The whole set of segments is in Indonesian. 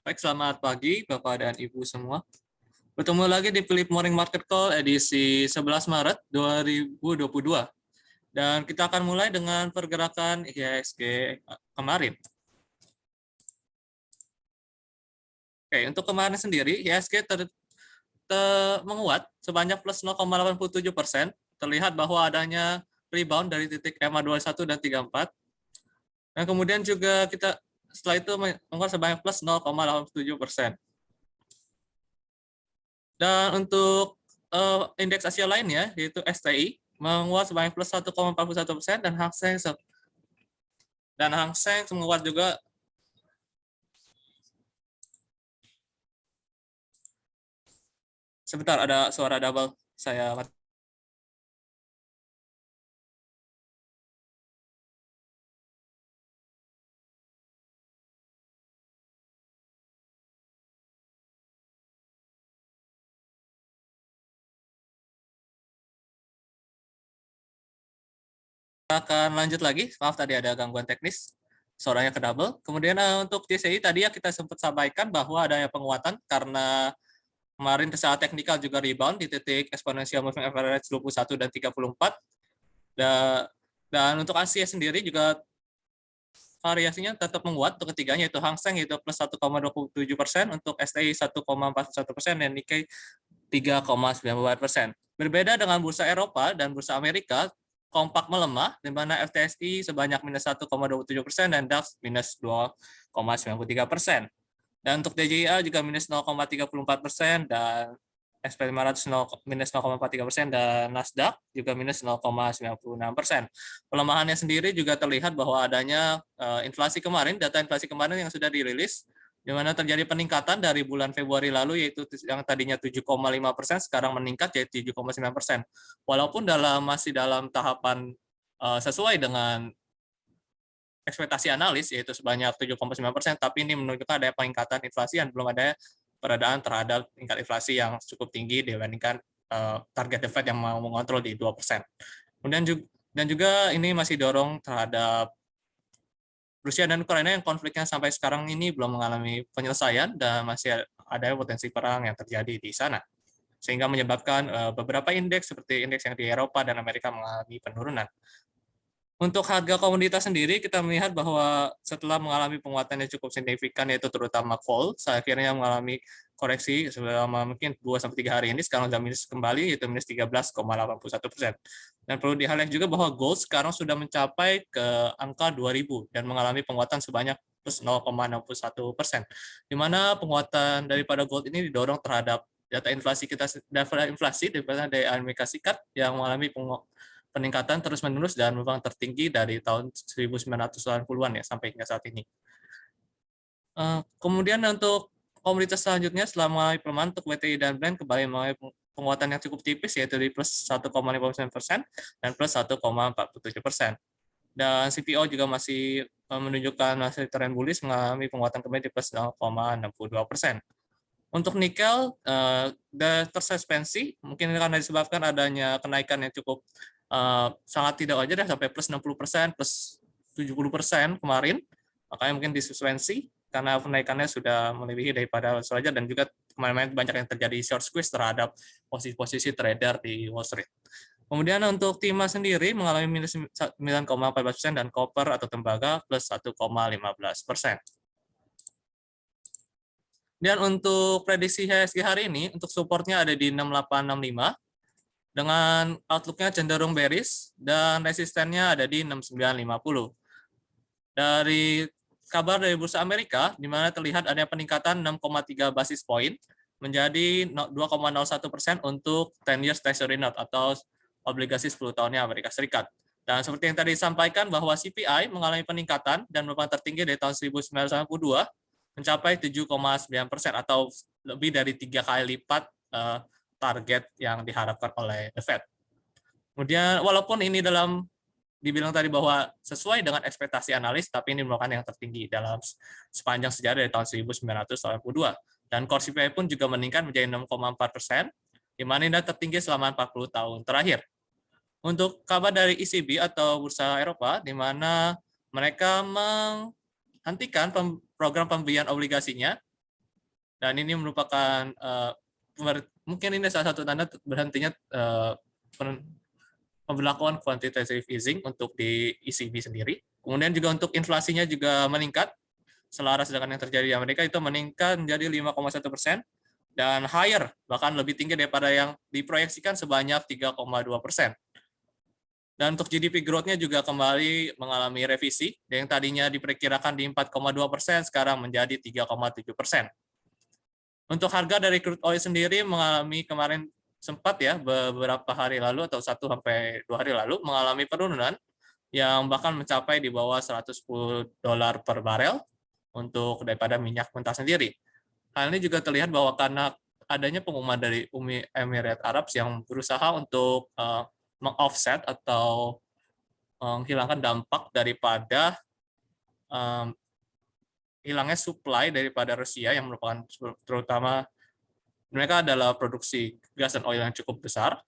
Baik, selamat pagi Bapak dan Ibu semua. Bertemu lagi di Philip Morning Market Call edisi 11 Maret 2022. Dan kita akan mulai dengan pergerakan IHSG kemarin. Oke, untuk kemarin sendiri IHSG menguat sebanyak plus 0,87%. Terlihat bahwa adanya rebound dari titik EMA 21 dan 34. Dan kemudian juga kita setelah itu menguat sebanyak plus 0,87%. Dan untuk indeks Asia lainnya, yaitu STI, menguat sebanyak plus 1,41% dan Hang Seng menguat juga. Sebentar, ada suara double. Saya akan lanjut lagi. Maaf, tadi ada gangguan teknis. Suaranya ke double. Kemudian untuk DCI tadi ya kita sempat sampaikan bahwa adanya penguatan karena kemarin secara teknikal juga rebound di titik exponential moving average 21 dan 34. Dan untuk Asia sendiri juga variasinya tetap menguat untuk ketiganya, yaitu Hang Seng yaitu plus 1,27%, untuk STI 1,41%, dan Nikkei 3,94%. Berbeda dengan bursa Eropa dan bursa Amerika, kompak melemah, di mana FTSE sebanyak minus 1,27% dan DAX minus 2,93%. Dan untuk DJI juga minus 0,34% dan SP500 minus 0,43% dan Nasdaq juga minus 0,96%. Pelemahannya sendiri juga terlihat bahwa adanya inflasi kemarin, data inflasi kemarin yang sudah dirilis, di mana terjadi peningkatan dari bulan Februari lalu, yaitu yang tadinya 7,5%, sekarang meningkat yaitu 7,9%. Walaupun masih dalam tahapan sesuai dengan ekspektasi analis, yaitu sebanyak 7,9%, tapi ini menunjukkan ada peningkatan inflasi dan belum ada peredaan terhadap tingkat inflasi yang cukup tinggi dibandingkan target The Fed yang mau mengontrol di 2%. Dan juga ini masih dorong terhadap Rusia dan Ukraina yang konfliknya sampai sekarang ini belum mengalami penyelesaian dan masih ada potensi perang yang terjadi di sana, sehingga menyebabkan beberapa indeks seperti indeks yang di Eropa dan Amerika mengalami penurunan. Untuk harga komoditas sendiri, kita melihat bahwa setelah mengalami penguatan yang cukup signifikan, yaitu terutama coal, akhirnya mengalami koreksi selama mungkin 2-3 hari ini, sekarang sudah minus kembali, yaitu minus 13,81%. Dan perlu di-highlight juga bahwa gold sekarang sudah mencapai ke angka 2.000 dan mengalami penguatan sebanyak plus 0,61%. Di mana penguatan daripada gold ini didorong terhadap data inflasi dari Amerika Serikat yang mengalami peningkatan terus-menerus dan memang tertinggi dari tahun 1980-an ya sampai hingga saat ini. Kemudian untuk komoditas selanjutnya selama pelemahan untuk WTI dan Brent kembali mengalami penguatan yang cukup tipis, yaitu di plus 1,59% dan plus 1,47%. Dan CPO juga masih menunjukkan hasil tren bullish mengalami penguatan kembali di plus 0,62%. Untuk nikel tersuspensi, mungkin karena disebabkan adanya kenaikan yang cukup sangat tidak wajar ya, sampai plus 60%, plus 70% kemarin, makanya mungkin disuspensi karena kenaikannya sudah melebihi daripada wajar, dan juga kemarin banyak yang terjadi short squeeze terhadap posisi-posisi trader di Wall Street. Kemudian untuk timah sendiri mengalami minus 9,14% dan copper atau tembaga plus 1,15%. Dan untuk prediksi IHSG hari ini, untuk supportnya ada di 6865, dengan outlook-nya cenderung bearish, dan resistennya ada di 6950. Dari kabar dari Bursa Amerika, di mana terlihat ada peningkatan 6,3 basis point menjadi 2,01% untuk 10 years Treasury Note atau obligasi 10 tahunnya Amerika Serikat. Dan seperti yang tadi disampaikan bahwa CPI mengalami peningkatan dan merupakan tertinggi dari tahun 1992, mencapai 7,9% atau lebih dari 3 kali lipat target yang diharapkan oleh The Fed. Kemudian walaupun ini dibilang tadi bahwa sesuai dengan ekspektasi analis, tapi ini merupakan yang tertinggi dalam sepanjang sejarah dari tahun 1982. Dan core CPI pun juga meningkat menjadi 6,4%, di mana ini tertinggi selama 40 tahun terakhir. Untuk kabar dari ECB atau Bursa Eropa, di mana mereka menghentikan program pembelian obligasinya Dan ini merupakan mungkin ini salah satu tanda berhentinya pemberlakuan quantitative easing untuk di ECB sendiri. Kemudian juga untuk inflasinya juga meningkat, selaras dengan yang terjadi di Amerika, itu meningkat menjadi 5,1% dan higher, bahkan lebih tinggi daripada yang diproyeksikan sebanyak 3,2%. Dan untuk GDP growth-nya juga kembali mengalami revisi, yang tadinya diperkirakan di 4,2%, sekarang menjadi 3,7%. Untuk harga dari crude oil sendiri mengalami kemarin sempat ya beberapa hari lalu atau 1 sampai 2 hari lalu mengalami penurunan yang bahkan mencapai di bawah $110 per barel untuk daripada minyak mentah sendiri. Hal ini juga terlihat bahwa karena adanya pengumuman dari Uni Emirat Arab yang berusaha untuk meng-offset atau menghilangkan dampak daripada hilangnya supply daripada Rusia yang merupakan terutama mereka adalah produksi gas dan oil yang cukup besar.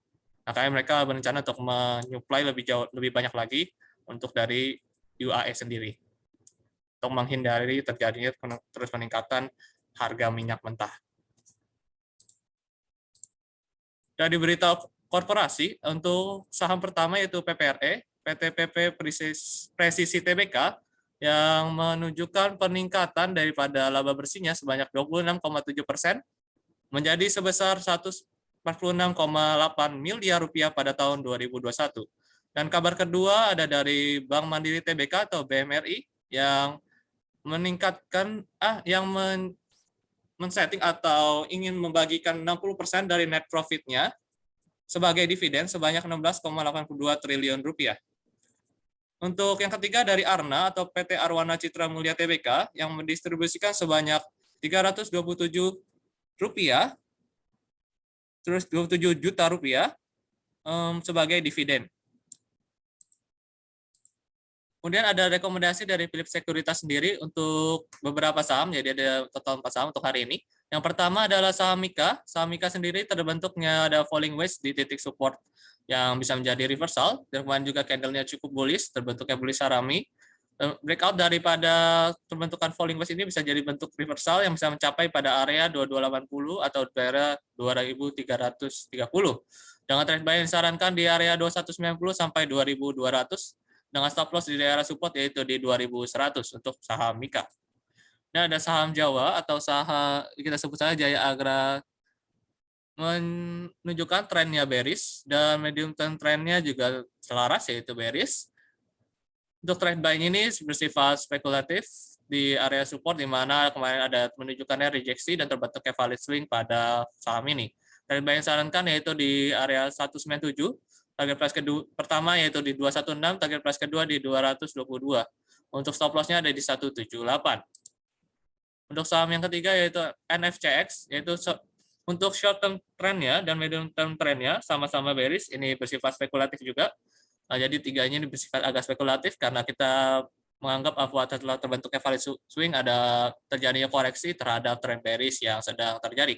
Makanya mereka berencana untuk menyuplai lebih banyak lagi untuk dari UAE sendiri untuk menghindari terjadinya terus peningkatan harga minyak mentah. Dari berita korporasi, untuk saham pertama yaitu PPRE, PT PP Presisi Tbk, yang menunjukkan peningkatan daripada laba bersihnya sebanyak 26,7% menjadi sebesar 146,8 miliar rupiah pada tahun 2021. Dan kabar kedua ada dari Bank Mandiri Tbk atau BMRI yang meningkatkan men-setting atau ingin membagikan 60% dari net profit-nya sebagai dividen sebanyak 16,82 triliun rupiah. Untuk yang ketiga dari Arna atau PT Arwana Citra Mulia Tbk yang mendistribusikan sebanyak 327 rupiah, terus 27 juta rupiah sebagai dividen. Kemudian ada rekomendasi dari Philips Sekuritas sendiri untuk beberapa saham, jadi ada total 4 saham untuk hari ini. Yang pertama adalah saham Mika. Saham Mika sendiri terbentuknya ada falling wedge di titik support yang bisa menjadi reversal, dan kemudian juga candle-nya cukup bullish, terbentuknya bullish harami. Breakout daripada terbentukan falling wedge ini bisa jadi bentuk reversal yang bisa mencapai pada area 2280 atau daerah 2330. Dengan trend buy yang disarankan di area 2190 sampai 2200 dengan stop loss di daerah support yaitu di 2100 untuk saham Mika. Dan ada saham Jawa atau saham kita sebut saja Jaya Agra menunjukkan trennya bearish dan medium term trennya juga selaras yaitu bearish. Untuk trend buy ini bersifat spekulatif di area support di mana kemarin ada menunjukkannya rejeksi dan terbentuknya valid swing pada saham ini. Trend buy yang disarankan yaitu di area 197, target price kedua pertama yaitu di 216, target price kedua di 222. Untuk stop loss-nya ada di 178. Untuk saham yang ketiga yaitu NFCX, yaitu untuk short term trend-nya dan medium term trend-nya sama-sama bearish, ini bersifat spekulatif juga. Nah, jadi tiganya ini bersifat agak spekulatif karena kita menganggap bahwa setelah terbentuknya valid swing ada terjadinya koreksi terhadap trend bearish yang sedang terjadi.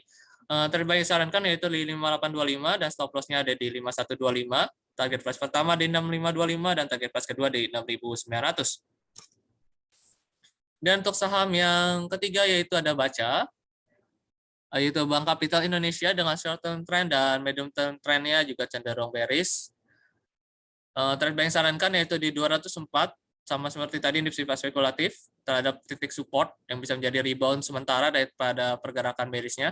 Terbaik disarankan yaitu di 5825 dan stop loss-nya ada di 5125, target price pertama di 6525 dan target price kedua di 6900. Dan untuk saham yang ketiga yaitu ada Baca, yaitu Bank Kapital Indonesia dengan short term trend dan medium term trend-nya juga cenderung bearish. Trend yang disarankan yaitu di 204, sama seperti tadi ini bersifat spekulatif terhadap titik support yang bisa menjadi rebound sementara daripada pergerakan bearish-nya.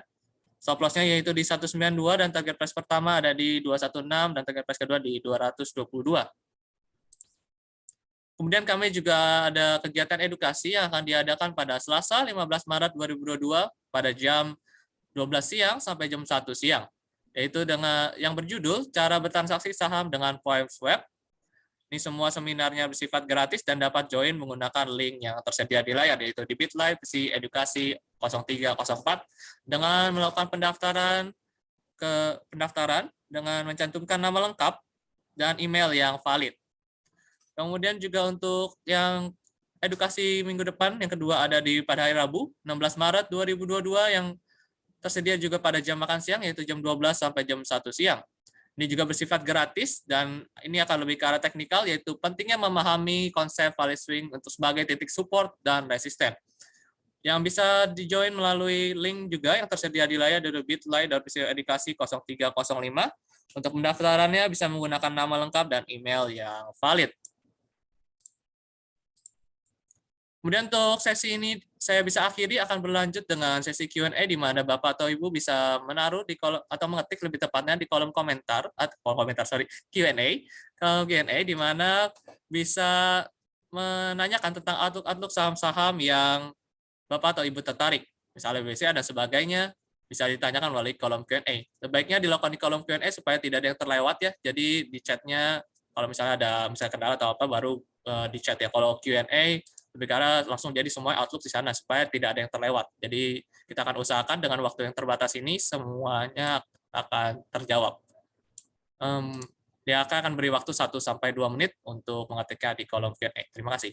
Stop loss-nya yaitu di 192 dan target price pertama ada di 216 dan target price kedua di 222. Kemudian kami juga ada kegiatan edukasi yang akan diadakan pada Selasa 15 Maret 2022 pada jam 12 siang sampai jam 1 siang. Yaitu dengan yang berjudul Cara Bertransaksi Saham dengan PointsWeb. Ini semua seminarnya bersifat gratis dan dapat join menggunakan link yang tersedia di layar, yaitu di Bitlive si Edukasi 0304 dengan melakukan pendaftaran dengan mencantumkan nama lengkap dan email yang valid. Kemudian juga untuk yang edukasi minggu depan, yang kedua ada pada hari Rabu, 16 Maret 2022 yang tersedia juga pada jam makan siang, yaitu jam 12 sampai jam 1 siang. Ini juga bersifat gratis dan ini akan lebih ke arah teknikal, yaitu pentingnya memahami konsep valid swing untuk sebagai titik support dan resisten. yang bisa di-join melalui link juga yang tersedia di layar dari bit.ly/edukasi 0305. Untuk pendaftarannya bisa menggunakan nama lengkap dan email yang valid. Kemudian untuk sesi ini saya bisa akhiri akan berlanjut dengan sesi Q&A di mana Bapak atau Ibu bisa menaruh di kolom atau mengetik lebih tepatnya di kolom komentar Q&A. Q&A di mana bisa menanyakan tentang outlook saham-saham yang Bapak atau Ibu tertarik. Misalnya BCA dan sebagainya bisa ditanyakan melalui kolom Q&A. Sebaiknya dilakukan di kolom Q&A supaya tidak ada yang terlewat ya. Jadi di chatnya kalau misalnya ada misalnya kendala atau apa baru di chat ya. Kalau Q&A lebih karena langsung jadi semua outlook di sana supaya tidak ada yang terlewat. Jadi kita akan usahakan dengan waktu yang terbatas ini semuanya akan terjawab. Dia akan beri waktu 1-2 menit untuk mengetiknya di kolom Q&A. Terima kasih.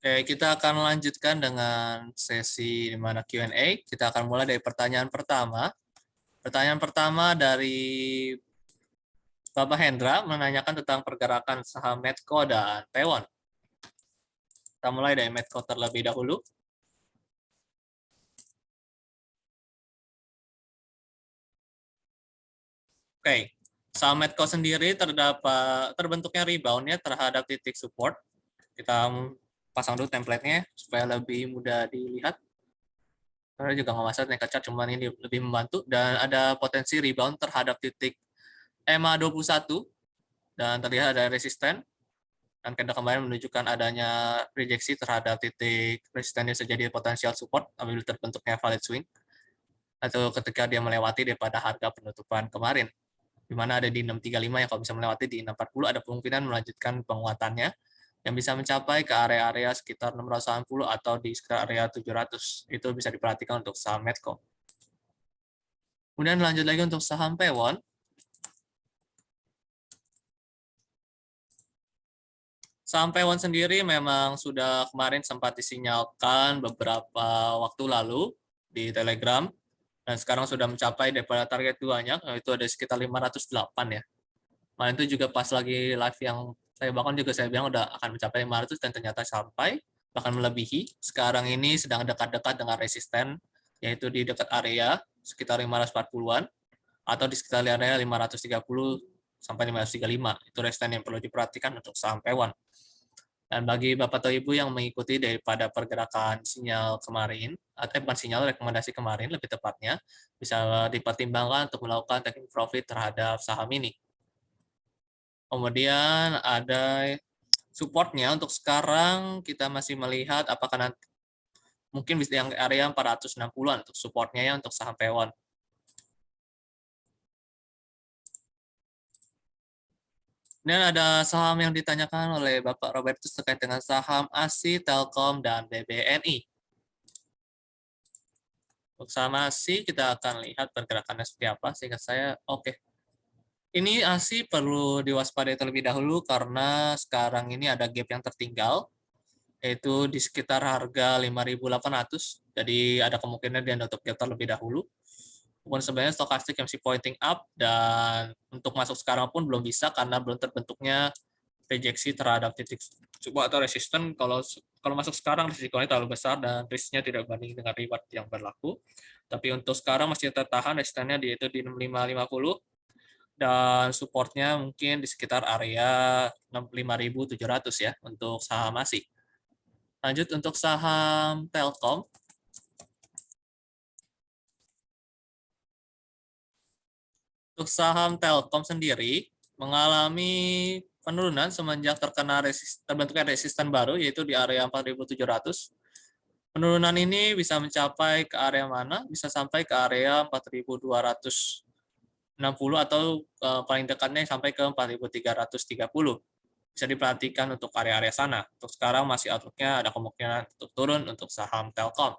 Oke, kita akan lanjutkan dengan sesi di mana Q&A. Kita akan mulai dari pertanyaan pertama. Pertanyaan pertama dari Bapak Hendra menanyakan tentang pergerakan saham Medco dan Taiwan. Kita mulai dari Medco terlebih dahulu. Oke, saham Medco sendiri terbentuknya rebound-nya terhadap titik support. Kita pasang dulu template-nya supaya lebih mudah dilihat. Karena juga nggak masalah naik chart, cuman ini lebih membantu. Dan ada potensi rebound terhadap titik EMA 21 dan terlihat ada resisten. Dan candle kemarin menunjukkan adanya rejeksi terhadap titik resisten yang jadi potensial support apabila terbentuknya valid swing atau ketika dia melewati daripada harga penutupan kemarin, di mana ada di 635 yang kalau bisa melewati di 640 ada kemungkinan melanjutkan penguatannya yang bisa mencapai ke area-area sekitar 680 atau di sekitar area 700. Itu bisa diperhatikan untuk saham Medco. Kemudian lanjut lagi untuk saham Pewon. Saham Pewon sendiri memang sudah kemarin sempat disinyalkan beberapa waktu lalu di Telegram dan sekarang sudah mencapai daripada target 2-nya, yaitu ada sekitar 508 ya. Kemarin itu juga pas lagi live yang saya bahkan juga saya bilang udah akan mencapai 500 dan ternyata sampai bahkan melebihi. Sekarang ini sedang dekat-dekat dengan resisten yaitu di dekat area sekitar 540-an atau di sekitar area 530 sampai 535. Itu resisten yang perlu diperhatikan untuk saham Pewon. Dan bagi Bapak atau Ibu yang mengikuti daripada pergerakan sinyal kemarin, atau bukan sinyal, rekomendasi kemarin lebih tepatnya, bisa dipertimbangkan untuk melakukan taking profit terhadap saham ini. Kemudian ada supportnya untuk sekarang kita masih melihat apakah nanti mungkin bisa yang area 460-an untuk supportnya ya untuk saham Pewon. Dan ada saham yang ditanyakan oleh Bapak Robertus terkait dengan saham ASI, Telkom, dan BBNI. Untuk saham ASI kita akan lihat pergerakannya seperti apa. Sehingga saya, oke. Ini ASI perlu diwaspadai terlebih dahulu karena sekarang ini ada gap yang tertinggal, yaitu di sekitar harga 5.800. Jadi ada kemungkinan dia nutup gap terlebih dahulu. Kemudian sebenarnya stokastik yang masih pointing up dan untuk masuk sekarang pun belum bisa karena belum terbentuknya rejeksi terhadap titik support atau resisten. Kalau masuk sekarang risikonya terlalu besar dan risknya tidak banding dengan reward yang berlaku. Tapi untuk sekarang masih tertahan resistennya yaitu di 6550 dan supportnya mungkin di sekitar area 65.700 ya untuk saham ASI. Lanjut untuk saham Telkom. Untuk saham Telkom sendiri mengalami penurunan semenjak terbentuknya resisten baru yaitu di area 4.700. Penurunan ini bisa mencapai ke area mana? Bisa sampai ke area 4.260 atau paling dekatnya sampai ke 4.330. Bisa diperhatikan untuk area-area sana. Untuk sekarang masih outlook-nya ada kemungkinan untuk turun untuk saham Telkom.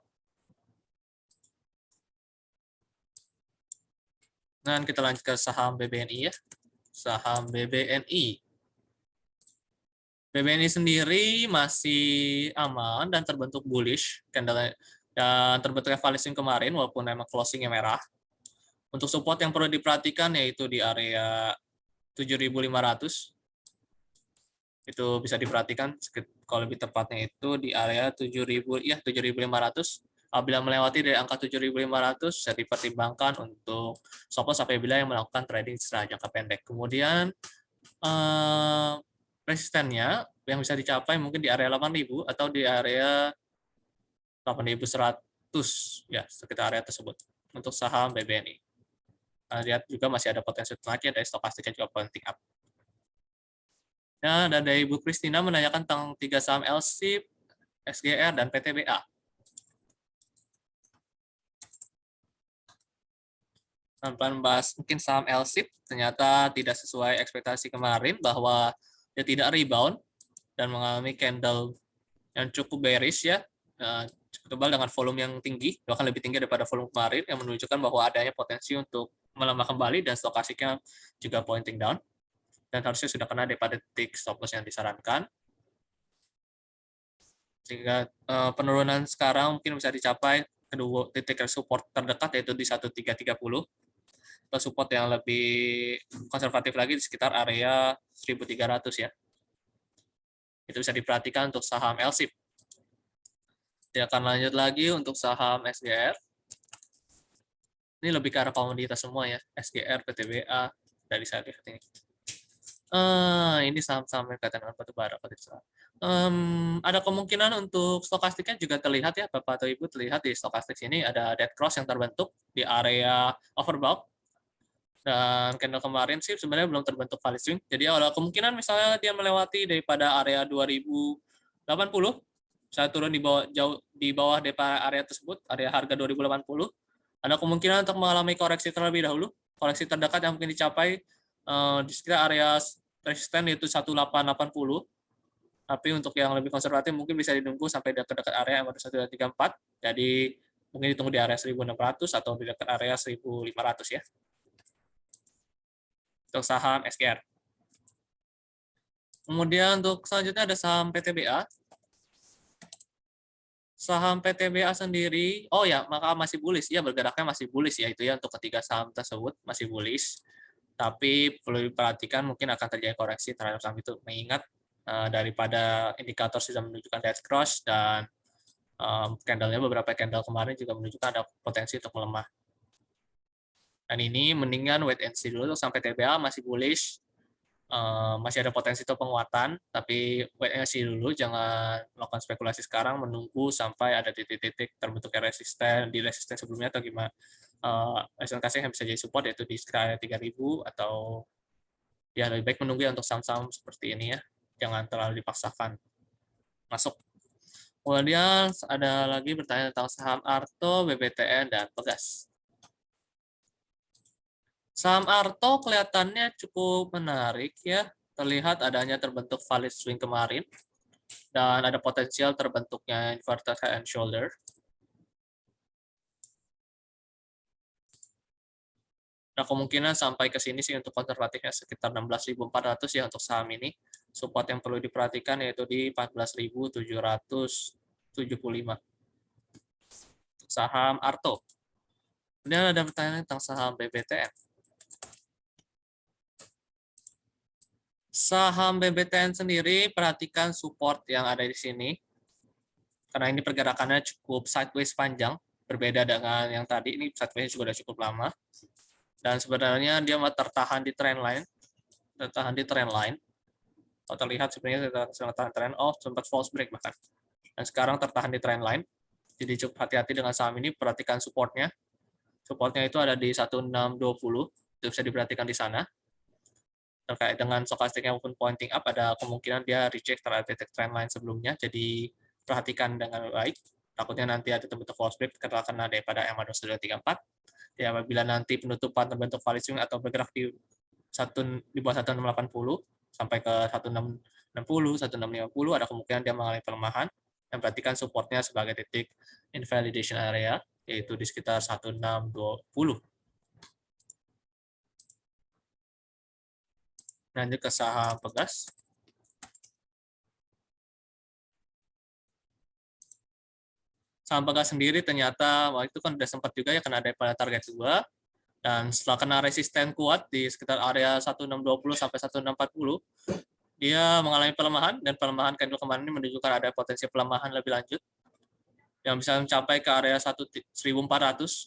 Dan kita lanjut ke saham BBNI ya. Saham BBNI. BBNI sendiri masih aman dan terbentuk bullish dan terbentuknya value kemarin walaupun memang closingnya merah. Untuk support yang perlu diperhatikan yaitu di area 7.500. Itu bisa diperhatikan kalau lebih tepatnya itu di area 7.500. Apabila melewati dari angka 7.500 bisa dipertimbangkan untuk stop loss apabila yang melakukan trading secara jangka pendek. Kemudian resistennya yang bisa dicapai mungkin di area 8.000 atau di area 8.100 ya, sekitar area tersebut untuk saham BBNI. Lihat juga masih ada potensi naiknya dari stokastiknya juga penting up. Nah, dan dari Ibu Kristina menanyakan tentang 3 saham LSIP, SGR, dan PTBA. Pelan-pelan bahas mungkin saham LSIP, ternyata tidak sesuai ekspektasi kemarin bahwa dia tidak rebound dan mengalami candle yang cukup bearish ya, cukup tebal dengan volume yang tinggi, bahkan lebih tinggi daripada volume kemarin, yang menunjukkan bahwa adanya potensi untuk melemah kembali dan stokastiknya juga pointing down. Dan harusnya sudah kena daripada titik stop loss yang disarankan. Sehingga penurunan sekarang mungkin bisa dicapai kedua titik support terdekat yaitu di 1330 atau support yang lebih konservatif lagi di sekitar area 1300 ya. Itu bisa diperhatikan untuk saham LSIP. Kita akan lanjut lagi untuk saham SGR. Ini lebih ke arah komoditas semua ya, SGR, PTBA dari saya lihat ini. Ini saham-saham yang kaitan dengan batubara. Ada kemungkinan untuk stokastiknya juga terlihat ya, Bapak atau Ibu terlihat di stokastik ini ada dead cross yang terbentuk di area overbought. Dan candle kemarin sih sebenarnya belum terbentuk value swing. Jadi ada kemungkinan misalnya dia melewati daripada area 2080, saya turun di bawah daripada area tersebut, area harga 2080. Ada kemungkinan untuk mengalami koreksi terlebih dahulu. Koreksi terdekat yang mungkin dicapai di sekitar area resisten yaitu 1880. Tapi untuk yang lebih konservatif mungkin bisa ditunggu sampai dekat area MA1234. Jadi mungkin ditunggu di area 1600 atau di dekat area 1500 ya. Untuk saham SGR. Kemudian untuk selanjutnya ada saham PTBA. Saham PTBA sendiri, oh ya, maka masih bullish. Ya, bergeraknya masih bullish ya itu ya untuk ketiga saham tersebut masih bullish. Tapi perlu diperhatikan mungkin akan terjadi koreksi terhadap saham itu mengingat daripada indikator sudah menunjukkan dead cross dan candle-nya beberapa candle kemarin juga menunjukkan ada potensi untuk melemah. Dan ini mendingan wait and see dulu sampai TBA masih bullish, masih ada potensi untuk penguatan, tapi wait and see dulu, jangan melakukan spekulasi sekarang, menunggu sampai ada titik-titik terbentuknya resisten di resisten sebelumnya atau gimana. SNKC yang bisa jadi support yaitu di sekitar 3.000 atau ya lebih baik menunggu ya untuk saham-saham seperti ini ya, jangan terlalu dipaksakan masuk. Kemudian ada lagi bertanya tentang saham Arto, BBTN, dan Pegas. Saham Arto kelihatannya cukup menarik ya, terlihat adanya terbentuk value swing kemarin dan ada potensial terbentuknya inverted head and shoulder. Nah, kemungkinan sampai ke sini sih untuk konservatifnya sekitar 16.400 ya untuk saham ini. Support yang perlu diperhatikan yaitu di 14.775. Untuk saham Arto. Kemudian ada pertanyaan tentang saham BBTN. Saham BBTN sendiri, perhatikan support yang ada di sini. Karena ini pergerakannya cukup sideways panjang, berbeda dengan yang tadi, ini sideways juga sudah cukup lama. Dan sebenarnya dia tertahan di trend line. Kalau terlihat sebenarnya tertahan trend, sempat false break bahkan. Dan sekarang tertahan di trend line. Jadi cukup hati-hati dengan saham ini, perhatikan supportnya. Supportnya itu ada di 1620, itu bisa diperhatikan di sana. Terkait dengan stokastiknya maupun pointing up, ada kemungkinan dia reject terhadap titik trendline sebelumnya, jadi perhatikan dengan baik. Takutnya nanti ada terbentuk false break karena daripada EMA 234. Ya, apabila nanti penutupan terbentuk valid swing atau bergerak di bawah 1680 sampai ke 1660, 1650, ada kemungkinan dia mengalami pelemahan. Dan perhatikan supportnya sebagai titik invalidation area, yaitu di sekitar 1620. Lanjut ke saham Pegas. Saham Pegas sendiri ternyata waktu itu kan udah sempat juga ya kena daripada target 2, dan setelah kena resisten kuat di sekitar area 1620 sampai 1640, dia mengalami pelemahan, dan pelemahan candle kemarin ini menunjukkan ada potensi pelemahan lebih lanjut yang bisa mencapai ke area 1400.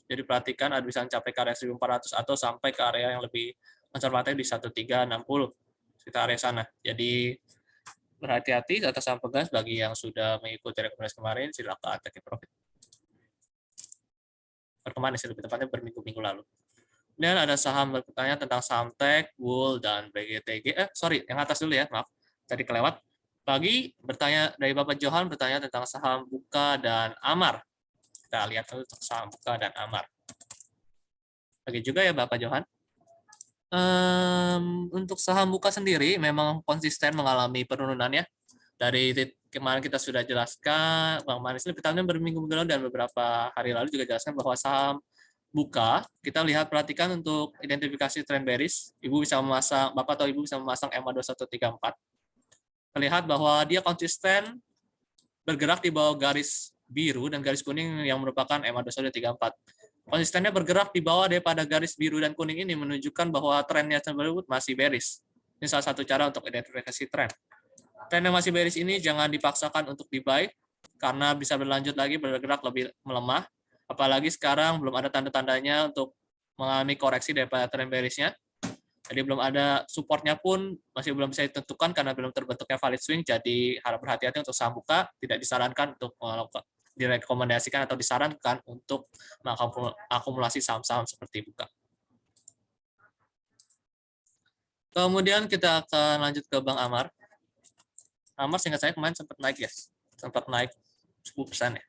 Jadi perhatikan ada bisa mencapai ke area 1400 atau sampai ke area yang lebih konservatif di 1360, sekitar area sana. Jadi berhati-hati atas saham Pegas. Bagi yang sudah mengikuti rekomendasi kemarin, silakan take profit. Kemarin sih lebih tepatnya berminggu-minggu lalu. Dan ada saham bertanya tentang saham Tech, Wool, dan BGTG. Yang atas dulu ya, maaf. Tadi kelewat. Pagi bertanya dari Bapak Johan bertanya tentang saham Buka dan Amar. Kita lihat dulu tentang saham Buka dan Amar. Pagi juga ya Bapak Johan. Untuk saham Buka sendiri memang konsisten mengalami penurunan ya. Dari kemarin kita sudah jelaskan, Bang Manis ini pertama berminggu-minggu lalu dan beberapa hari lalu juga jelaskan bahwa saham Buka, kita lihat perhatikan untuk identifikasi trend bearish, Ibu bisa memasang, Bapak atau Ibu bisa memasang EMA 2134. Terlihat bahwa dia konsisten bergerak di bawah garis biru dan garis kuning yang merupakan EMA 2134. Konsistennya bergerak di bawah daripada garis biru dan kuning ini menunjukkan bahwa trennya tersebut masih bearish. Ini salah satu cara untuk identifikasi tren. Tren yang masih bearish ini jangan dipaksakan untuk di-buy, karena bisa berlanjut lagi bergerak lebih melemah. Apalagi sekarang belum ada tanda-tandanya untuk mengalami koreksi daripada tren bearish-nya. Jadi belum ada supportnya pun masih belum bisa ditentukan karena belum terbentuknya valid swing. Jadi harap berhati-hati untuk saham Buka, tidak disarankan untuk direkomendasikan atau disarankan untuk mengakumulasi saham-saham seperti Buka. Kemudian kita akan lanjut ke Bang Amar. Amar seingat saya kemarin sempat naik ya, sempat naik 10% ya.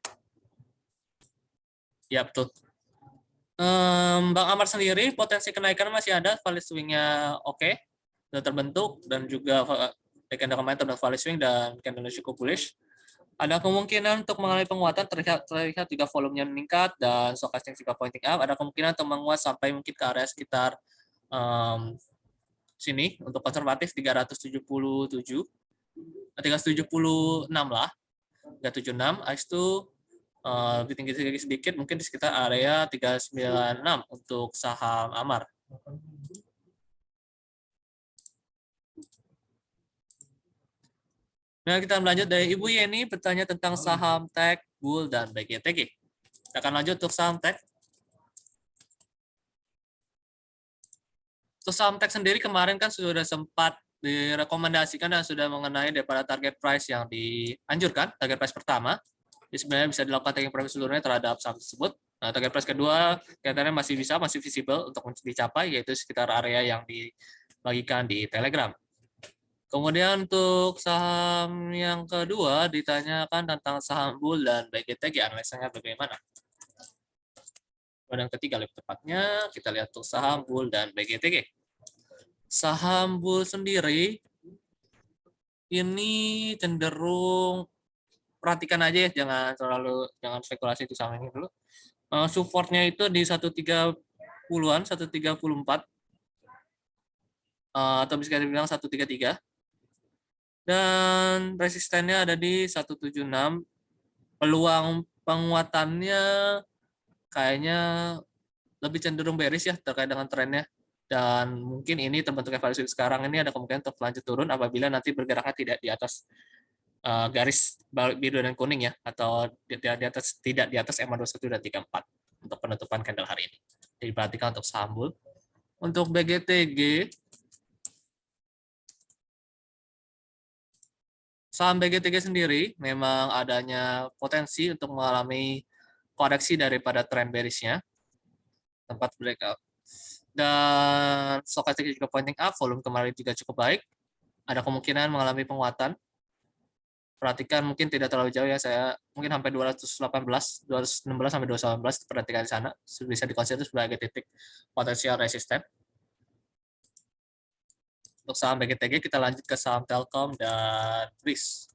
Ya betul. Bang Amar sendiri potensi kenaikan masih ada, valid swing-nya oke, sudah terbentuk, dan juga candle kemarin terbentuk valid swing dan candle cukup bullish. Ada kemungkinan untuk mengalami penguatan, terlihat juga volumenya meningkat dan stokastik juga pointing up. Ada kemungkinan untuk menguat sampai mungkin ke area sekitar sini untuk konservatif 376 lah, 376. Habis itu lebih tinggi sedikit mungkin di sekitar area 396 untuk saham Amar. Nah, kita lanjut dari Ibu Yeni bertanya tentang saham Tech, Bull, dan BGTG. Kita akan lanjut untuk saham Tech. Untuk saham Tech sendiri kemarin kan sudah sempat direkomendasikan dan sudah mengenai daripada target price yang dianjurkan, target price pertama. Jadi sebenarnya bisa dilakukan taking profit seluruhnya terhadap saham tersebut. Nah, target price kedua kelihatannya masih visible untuk dicapai, yaitu sekitar area yang dibagikan di Telegram. Kemudian untuk saham yang kedua ditanyakan tentang saham Bull dan BGTG, analisanya bagaimana? Dan yang ketiga lebih tepatnya kita lihat untuk saham Bull dan BGTG. Saham Bull sendiri ini cenderung perhatikan aja ya, jangan spekulasi itu saham ini dulu. Supportnya itu di 130-an, 134 atau bisa dibilang 133. Dan resistennya ada di 176. Peluang penguatannya kayaknya lebih cenderung bearish ya terkait dengan trennya. Dan mungkin ini terbentuknya value swing sekarang ini ada kemungkinan untuk lanjut turun apabila nanti bergeraknya tidak di atas garis biru dan kuning ya, atau di atas tidak di atas EMA 21 dan 34 untuk penutupan candle hari ini. Jadi perhatikan untuk saham bull. Untuk BGTG, saham BGTG sendiri memang adanya potensi untuk mengalami koreksi daripada trend bearish-nya, tempat breakout. Dan stochastic juga pointing up, volume kemarin juga cukup baik. Ada kemungkinan mengalami penguatan. Perhatikan mungkin tidak terlalu jauh ya, saya mungkin sampai 218, 216 sampai 218 perhatikan di sana, bisa dikonsider sebagai titik potensial resisten. Untuk saham BGTG kita lanjut ke saham Telkom dan BRIS.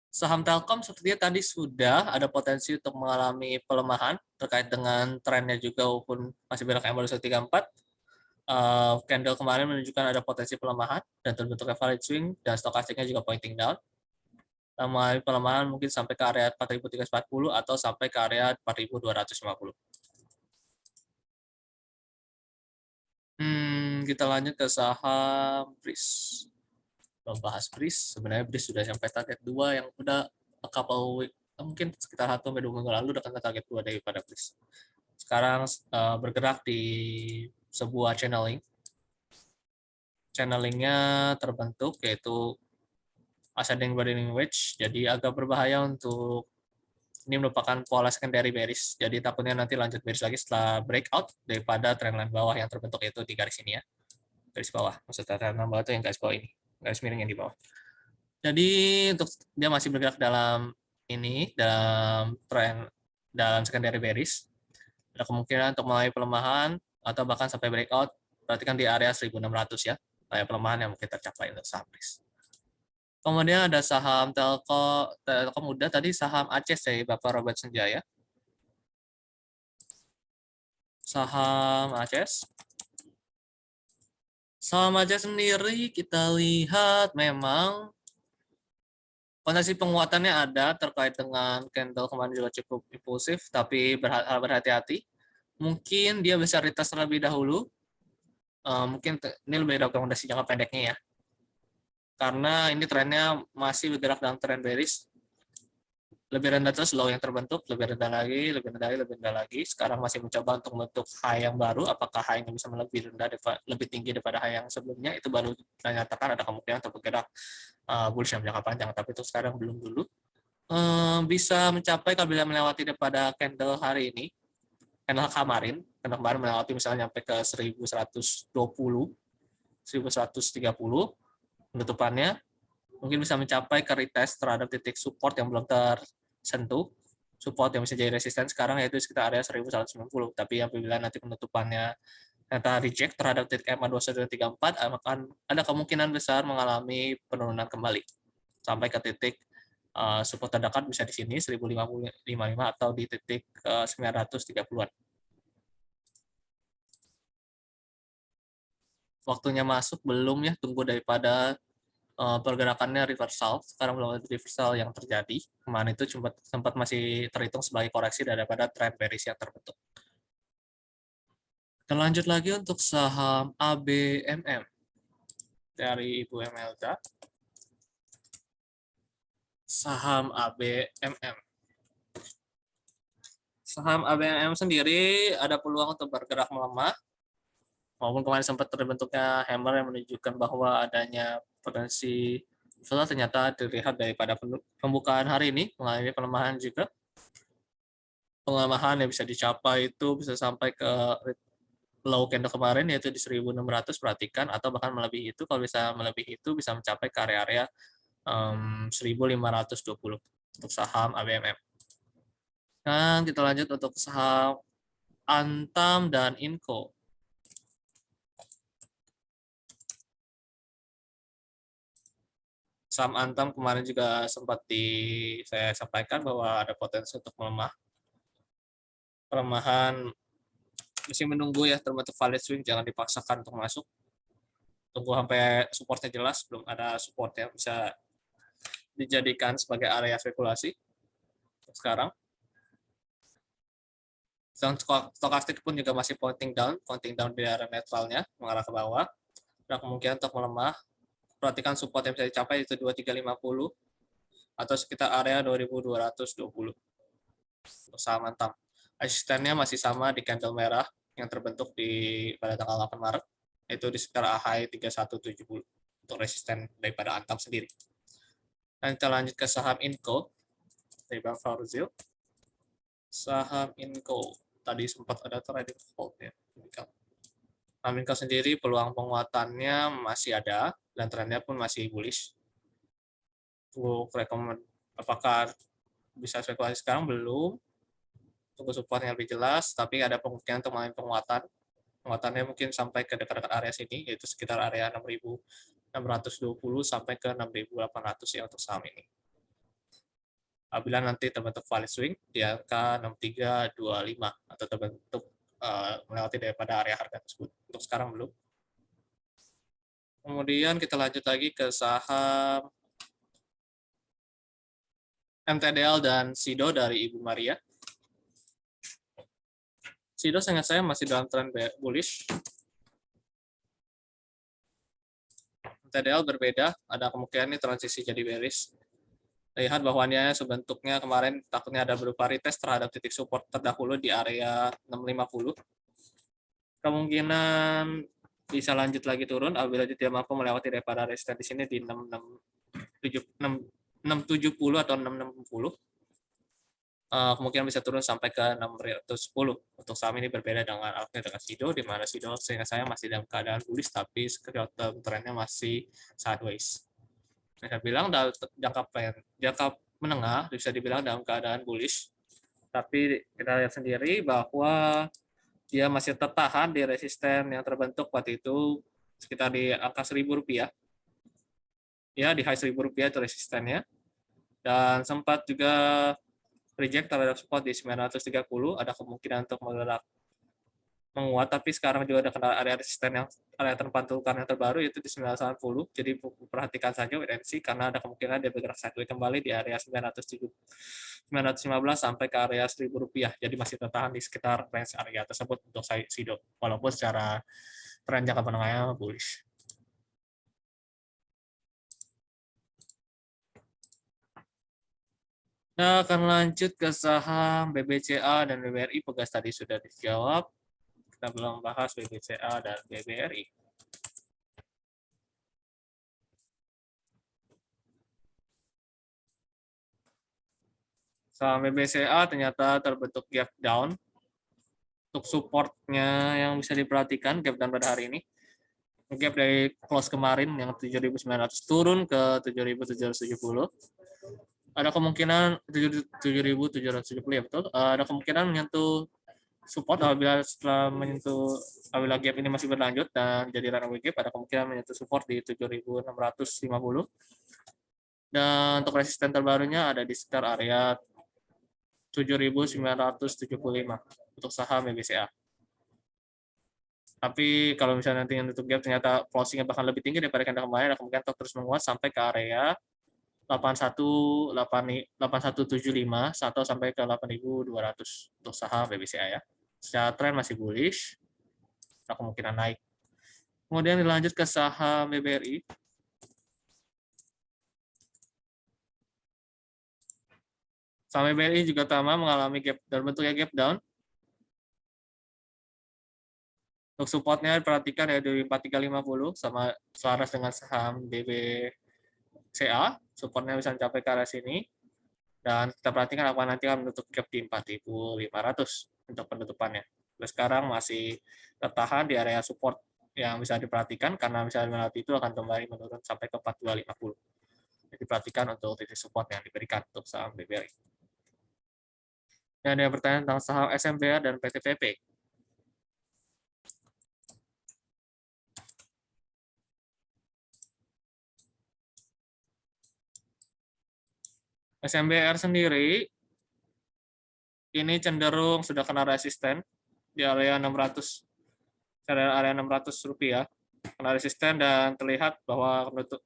Saham Telkom sepertinya tadi sudah ada potensi untuk mengalami pelemahan terkait dengan trennya juga walaupun masih belok MA234. Candle kemarin menunjukkan ada potensi pelemahan dan terbentuknya valid swing dan stokastiknya juga pointing down. Mengalami pelemahan mungkin sampai ke area 4.340 atau sampai ke area 4.250. Kita lanjut ke saham BRIS. Membahas BRIS, sebenarnya BRIS sudah sampai target 2 yang udah couple week, mungkin sekitar 1-2 minggu lalu udah ke target 2 daripada BRIS. Sekarang bergerak di sebuah channeling. Channelingnya terbentuk yaitu ascending bargaining wedge, jadi agak berbahaya untuk ini merupakan pola secondary bearish, jadi takutnya nanti lanjut bearish lagi setelah breakout daripada trendline bawah yang terbentuk itu di garis ini ya, garis bawah, maksudnya trendline bawah itu yang garis bawah ini, garis miring yang di bawah. Jadi untuk dia masih bergerak dalam ini, dalam trend, dalam secondary bearish, ada kemungkinan untuk mulai pelemahan atau bahkan sampai breakout. Perhatikan di area 1.600 ya, area pelemahan yang mungkin tercapai untuk saham BRIS. Kemudian ada saham Telkom udah, tadi saham ACES dari Bapak Robert Senjaya. Saham ACES. Saham ACES sendiri kita lihat memang potensi penguatannya ada terkait dengan candle kemarin juga cukup impulsif, tapi berhati-hati. Mungkin dia bisa retest terlebih dahulu. Mungkin ini lebih rekomendasi jangka pendeknya ya. Karena ini trennya masih bergerak dalam tren bearish. Lebih rendah terus low yang terbentuk, lebih rendah lagi, lebih rendah lagi, lebih rendah lagi. Sekarang masih mencoba untuk membentuk high yang baru. Apakah high yang bisa lebih rendah, lebih tinggi daripada high yang sebelumnya? Itu baru dinyatakan ada kemungkinan untuk bergerak bullish jangka panjang. Tapi itu sekarang belum dulu. Bisa mencapai kalau bila melewati daripada candle hari ini, candle kemarin melewati misalnya sampai ke 1120, 1130 penutupannya, mungkin bisa mencapai ke retest terhadap titik support yang belum tersentuh, support yang bisa jadi resisten sekarang yaitu sekitar area 1190, tapi apabila nanti penutupannya ternyata reject terhadap titik EMA 2134, akan ada kemungkinan besar mengalami penurunan kembali sampai ke titik support terdekat bisa di sini 1055 atau di titik 930-an. Waktunya masuk belum ya, tunggu daripada pergerakannya reversal. Sekarang belum ada reversal yang terjadi. Kemarin itu sempat masih terhitung sebagai koreksi daripada trend bearish yang terbentuk. Kita lanjut lagi untuk saham ABMM dari Ibu Emelda. Saham ABMM. Saham ABMM sendiri ada peluang untuk bergerak melemah, maupun kemarin sempat terbentuknya hammer yang menunjukkan bahwa adanya potensi setelah ternyata dilihat daripada pembukaan hari ini mengalami pelemahan juga. Pelemahan yang bisa dicapai itu bisa sampai ke low candle kemarin yaitu di 1600, perhatikan, atau bahkan melebihi itu. Kalau bisa melebihi itu bisa mencapai ke area-area 1520 untuk saham ABMM. Dan kita lanjut untuk saham Antam dan Inco. Saham Antam kemarin juga sempat saya sampaikan bahwa ada potensi untuk melemah. Pelemahan masih menunggu ya, terbentuk valid swing, jangan dipaksakan untuk masuk. Tunggu sampai supportnya jelas, belum ada support yang bisa dijadikan sebagai area spekulasi sekarang. Stokastik pun juga masih pointing down di area netralnya, mengarah ke bawah. Ada kemungkinan untuk melemah. Perhatikan support yang bisa dicapai itu 2350 atau sekitar area 2220 untuk saham Antam. Resistennya masih sama di candle merah yang terbentuk pada tanggal 8 Maret, yaitu di sekitar AHI 3170 untuk resisten daripada Antam sendiri. Dan kita lanjut ke saham Inco dari Bang Fauzil. Saham Inco tadi sempat ada trading hold ya. Saham Inco sendiri peluang penguatannya masih ada dan trennya pun masih bullish. Untuk rekomend apakah bisa spekulasi sekarang belum. Tunggu supportnya lebih jelas, tapi ada kemungkinan untuk mengalami penguatan. Penguatannya mungkin sampai ke dekat-dekat area sini, yaitu sekitar area 6.620 sampai ke 6.800 ya untuk saham ini. Apabila nanti terbentuk value swing di angka 6325 atau terbentuk melewati daripada area harga tersebut. Untuk sekarang belum. Kemudian kita lanjut lagi ke saham MTDL dan SIDO dari Ibu Maria. SIDO sangat saya masih dalam tren bullish. MTDL berbeda, ada kemungkinan ini transisi jadi bearish. Lihat bahwa nilainya sebentuknya kemarin takutnya ada berupa retest terhadap titik support terdahulu di area 650. Kemungkinan bisa lanjut lagi turun apabila dia mampu melewati daripada resisten di sini di 670 atau 660. Kemungkinan bisa turun sampai ke 610. Untuk saham ini berbeda dengan SIDO, di mana SIDO sehingga saya masih dalam keadaan bullish tapi trennya masih sideways. Saya bilang dalam jangka menengah bisa dibilang dalam keadaan bullish, tapi kita lihat sendiri bahwa dia masih tertahan di resisten yang terbentuk waktu itu sekitar di angka Rp1.000. Ya, di high Rp1.000 itu resistennya. Dan sempat juga reject terhadap support di 930, ada kemungkinan untuk menguat, tapi sekarang juga ada kena area resisten yang area terpantulkan yang terbaru yaitu di 990. Jadi perhatikan saja wait and see karena ada kemungkinan dia bergerak sideways kembali di area 915 sampai ke area Rp1.000. Jadi masih tertahan di sekitar range area tersebut untuk SIDO walaupun secara tren jangka menengahnya bullish. Nah, akan lanjut ke saham BBCA dan BBRI. Pegas tadi sudah dijawab. Kita belum bahas BBCA dan BBRI. Saham BBCA ternyata terbentuk gap down. Untuk supportnya yang bisa diperhatikan, gap down pada hari ini. Gap dari close kemarin yang 7.900 turun ke 7.770. Ada kemungkinan 7.770 ya betul. Ada kemungkinan menyentuh support apabila apabila gap ini masih berlanjut dan jadi runaway gap, ada kemungkinan menyentuh support di 7.650. Dan untuk resisten terbarunya ada di sekitar area 7.975 untuk saham BBCA. Tapi kalau misalnya nanti yang tutup gap ternyata closingnya bahkan lebih tinggi daripada candle kemarin, ada kemungkinan terus menguat sampai ke area 8175 atau sampai ke 8.200 untuk saham BBCA ya. Secara tren masih bullish, ada kemungkinan naik. Kemudian dilanjut ke saham BBRI. Saham BBRI juga sama mengalami gap dalam bentuknya gap down. Untuk supportnya perhatikan ya dari 4350 sama selaras dengan saham BBCA. Supportnya bisa mencapai ke arah sini. Dan kita perhatikan apa nanti akan menutup gap di 4.500 untuk penutupannya. Terus sekarang masih tertahan di area support yang bisa diperhatikan karena misalnya melewati itu akan kembali menurun sampai ke 4250. Jadi perhatikan untuk titik support yang diberikan untuk saham BBRI. Dan ada pertanyaan tentang saham SMBR dan PTPP. SMBR sendiri ini cenderung sudah kena resisten di area 600 rupiah, kena resisten dan terlihat bahwa menutup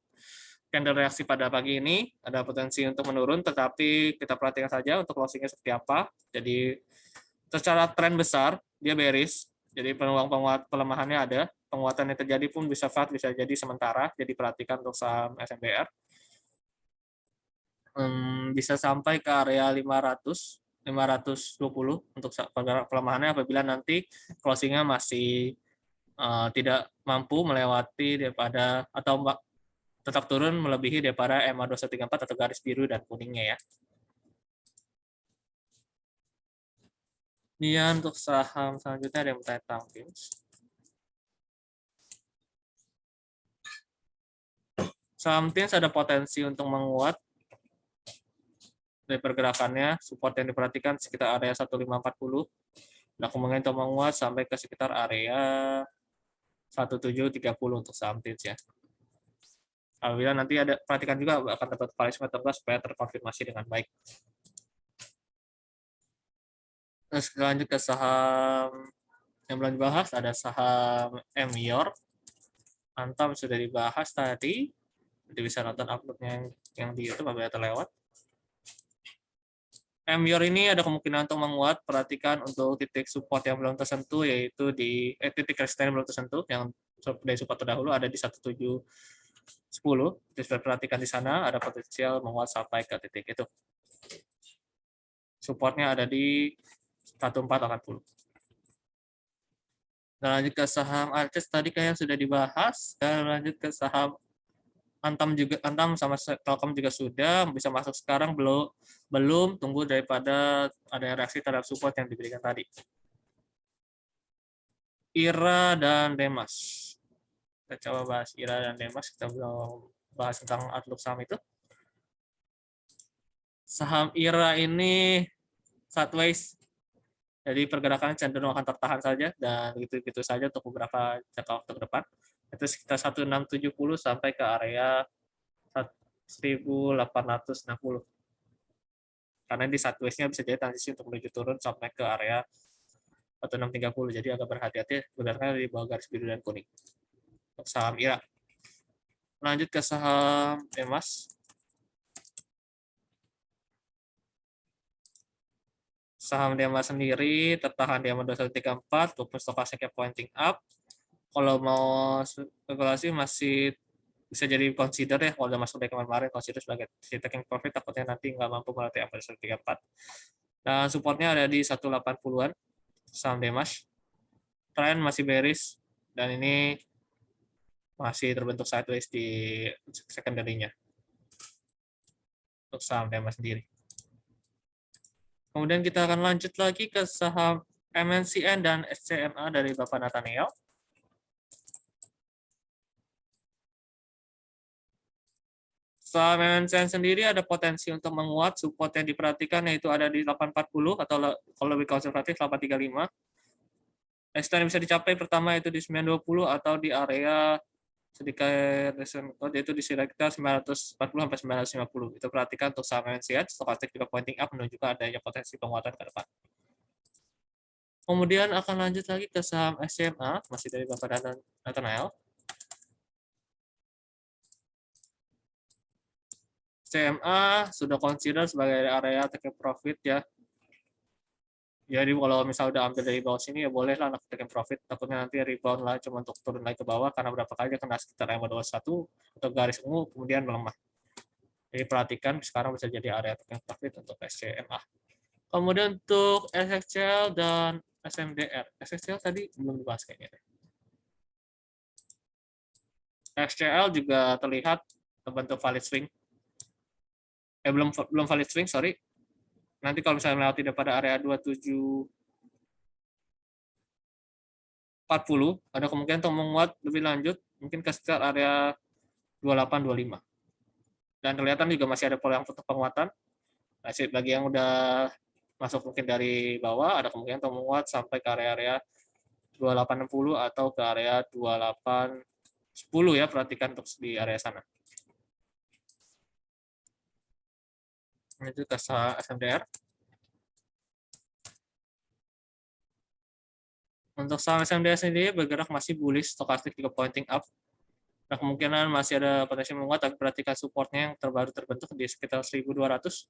candle reaksi pada pagi ini ada potensi untuk menurun, tetapi kita perhatikan saja untuk closingnya seperti apa. Jadi Secara tren besar dia bearish, jadi peluang pelemahannya ada, penguatan yang terjadi pun bisa flat, bisa jadi sementara, jadi perhatikan untuk saham SMBR. Bisa sampai ke area 500, 520 untuk pelemahannya apabila nanti closingnya masih tidak mampu melewati daripada atau tetap turun melebihi daripada EMA 2134 atau garis biru dan kuningnya ya. Kemudian untuk saham selanjutnya ada yang bertanya tentang TIMS. Saham TIMS ada potensi untuk menguat dari pergerakannya, support yang diperhatikan sekitar area 1540. Nah, kemungkinan untuk menguat sampai ke sekitar area 1730 untuk saham TIMS ya. Apabila nanti ada, perhatikan juga akan dapat valuation terbuka supaya terkonfirmasi dengan baik. Terus lanjut ke saham yang belum dibahas, ada saham Emior. Antam sudah dibahas tadi. Jadi bisa nonton uploadnya yang di YouTube apabila terlewat. Emior ini ada kemungkinan untuk menguat. Perhatikan untuk titik support yang belum tersentuh, yaitu di titik resisten yang belum tersentuh, yang dari support terdahulu ada di 1710. Jadi perhatikan di sana ada potensial menguat sampai ke titik itu. Supportnya ada di 1480. Dan lanjut ke saham Arces tadi kayaknya sudah dibahas. Dan lanjut ke saham Antam sama Telkom juga sudah bisa masuk sekarang, belum tunggu daripada ada reaksi terhadap support yang diberikan tadi. IRA dan Demas. Kita coba bahas IRA dan Demas. Kita belum bahas tentang outlook saham itu. Saham IRA ini sideways. Jadi pergerakan cenderung akan tertahan saja dan gitu-gitu saja untuk beberapa jangka waktu ke depan. Itu sekitar 1670 sampai ke area 1860. Karena di sideways-nya bisa jadi transisi untuk menuju turun sampai ke area 1630. Jadi agak berhati-hati sebenarnya di bawah garis biru dan kuning. Untuk saham IRA. Lanjut ke saham Demas. Saham Demas sendiri tertahan di 2134 walaupun stokastiknya pointing up. Kalau mau spekulasi masih bisa jadi consider ya, kalau udah masuk dari kemarin consider sebagai taking profit, takutnya nanti nggak mampu melatih apa 134. Dan supportnya ada di 180-an saham Demas. Trend masih bearish dan ini masih terbentuk sideways di secondary-nya untuk saham Demas sendiri. Kemudian kita akan lanjut lagi ke saham MNCN dan SCMA dari Bapak Nathaniel. Saham MNCN sendiri ada potensi untuk menguat, support yang diperhatikan yaitu ada di 840 atau kalau lebih konservatif 835. Resistance yang bisa dicapai pertama itu di 920 atau di area sedikit yaitu di sekitar 940 sampai 950. Itu perhatikan untuk saham MNCN, stokastik juga pointing up menunjukkan adanya potensi penguatan ke depan. Kemudian akan lanjut lagi ke saham SCMA, masih dari Bapak Nathaniel. CMA sudah consider sebagai area taking profit ya. Jadi kalau misalnya udah ambil dari bawah sini ya boleh lah taking profit. Takutnya nanti rebound lah cuma untuk turun lagi ke bawah karena berapa kali kena sekitar EMA 21 atau garis ungu kemudian melemah. Jadi perhatikan sekarang bisa jadi area taking profit untuk SCMA. Kemudian untuk SXCL dan SMDR. SXCL tadi belum dibahas kayaknya. SXCL juga terlihat terbentuk valid swing. Belum valid swing, sorry. Nanti kalau misalnya melewati pada area 2740, ada kemungkinan untuk menguat lebih lanjut, mungkin ke sekitar area 2825. Dan kelihatan juga masih ada peluang untuk penguatan. Bagi yang udah masuk mungkin dari bawah, ada kemungkinan untuk menguat sampai ke area-area 2860 atau ke area 2810 ya, perhatikan untuk di area sana. Itu ke SMDR. Untuk saham SMDR sendiri bergerak masih bullish, stokastik juga pointing up. Nah, kemungkinan masih ada potensi menguat, tapi perhatikan supportnya yang terbaru terbentuk di sekitar 1200.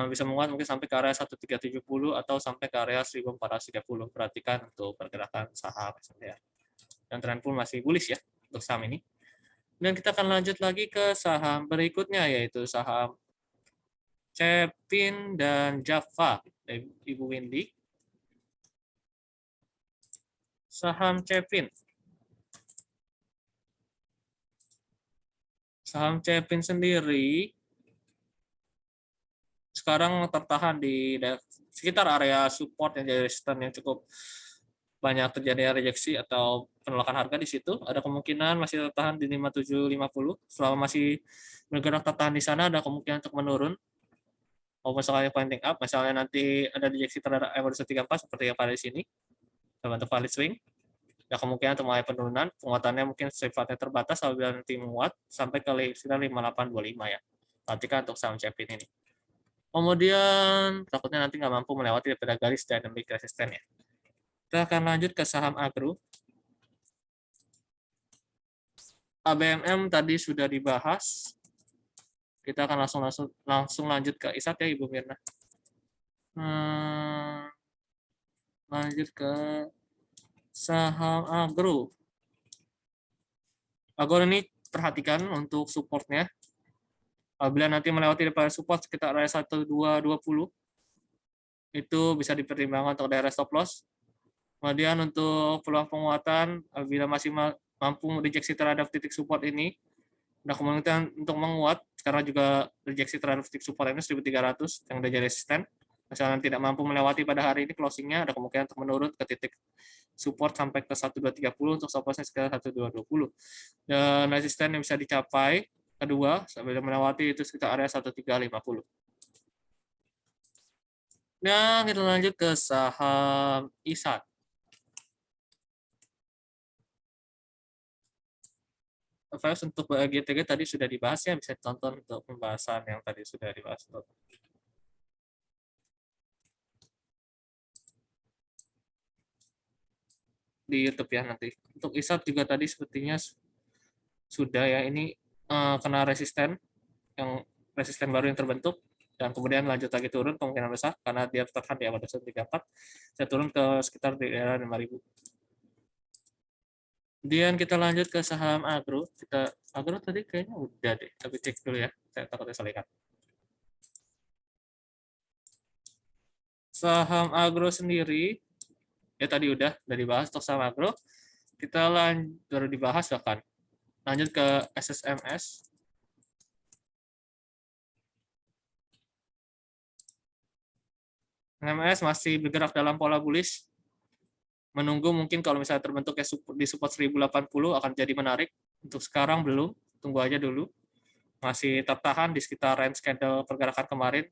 bisa menguat mungkin sampai ke area 1370 atau sampai ke area 1430. Perhatikan untuk pergerakan saham SMDR. Dan tren pun masih bullish ya untuk saham ini. Dan kita akan lanjut lagi ke saham berikutnya, yaitu saham Cepin dan Java. Ibu Windy. Saham Cepin. Saham Cepin sendiri sekarang tertahan di sekitar area support yang jadi resisten yang cukup banyak terjadi rejeksi atau penolakan harga di situ. Ada kemungkinan masih tertahan di 5750. Selama masih bergerak tertahan di sana, ada kemungkinan untuk menurun. Mau misalnya pointing up, misalnya nanti ada rejeksi terhadap MA234 seperti yang pada di sini, dalam bentuk valid swing. Ada kemungkinan untuk mulai penurunan, penguatannya mungkin sifatnya terbatas apabila nanti menguat sampai ke sekitar 5825 ya. Perhatikan untuk saham Cepin ini. Kemudian takutnya nanti nggak mampu melewati daripada garis dynamic resistance ya. Kita akan lanjut ke saham agro. ABMM tadi sudah dibahas. Kita akan langsung lanjut ke ISAT ya Ibu Mirna. Lanjut ke saham agro. Agro ini perhatikan untuk supportnya. Apabila nanti melewati daripada support sekitar area 1220, itu bisa dipertimbangkan untuk daerah stop loss. Kemudian untuk peluang penguatan, apabila masih mampu rejeksi terhadap titik support ini, ada kemungkinan untuk menguat, karena juga rejeksi terhadap titik support ini 1300 yang sudah jadi resisten. Misalnya tidak mampu melewati pada hari ini closingnya, ada kemungkinan untuk menurun ke titik support sampai ke 1230 untuk stop lossnya sekitar 1220. Dan resisten yang bisa dicapai kedua sampai melewati itu sekitar area 1350. Dan kita lanjut ke saham ISAT. Untuk GTG tadi sudah dibahas ya, bisa tonton untuk pembahasan yang tadi sudah dibahas. Di YouTube ya nanti. Untuk ISAT juga tadi sepertinya sudah ya, ini kena resisten baru yang terbentuk dan kemudian lanjut lagi turun kemungkinan besar karena dia tertahan di awal 34, saya turun ke sekitar di daerah 5000. Kemudian kita lanjut ke saham agro. Agro tadi kayaknya udah deh, tapi cek dulu ya, saya takutnya salah lihat. Saham agro sendiri ya tadi udah dibahas. Untuk saham agro kita baru dibahas bahkan. Lanjut ke SSMS. SSMS masih bergerak dalam pola bullish. Menunggu mungkin kalau misalnya terbentuknya di support 1080 akan jadi menarik. Untuk sekarang belum, tunggu aja dulu. Masih tertahan di sekitar range candle pergerakan kemarin,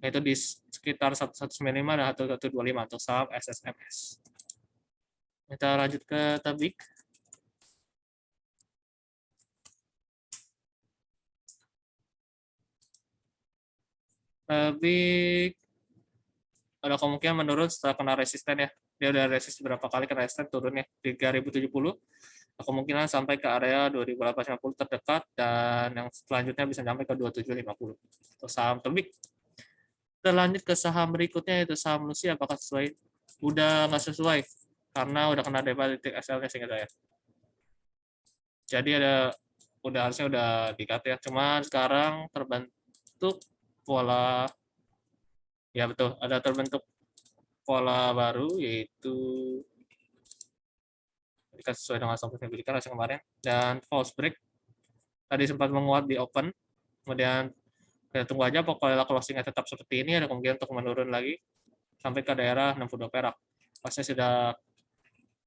yaitu di sekitar 1195 dan 1125 untuk saham SSMS. Kita lanjut ke Tabik. Tabik ada kemungkinan menurun setelah kena resisten ya. Dia udah resisten berapa kali kena resisten turun ya, 3070. Kemungkinan sampai ke area 2850 terdekat dan yang selanjutnya bisa sampai ke 2750 untuk saham Tabik. Kita lanjut ke saham berikutnya yaitu saham Lucy. Apakah sesuai? Udah nggak sesuai karena udah kena titik SL-nya sehingga saya. Jadi harusnya udah di-cut ya. Cuman sekarang terbentuk pola, ya betul, ada terbentuk pola baru yaitu jika sesuai dengan stop loss yang diberikan hasil kemarin dan false break. Tadi sempat menguat di open, kemudian kita tunggu aja pokoknya closingnya tetap seperti ini, ada kemungkinan untuk menurun lagi sampai ke daerah 62 perak. Pasnya sudah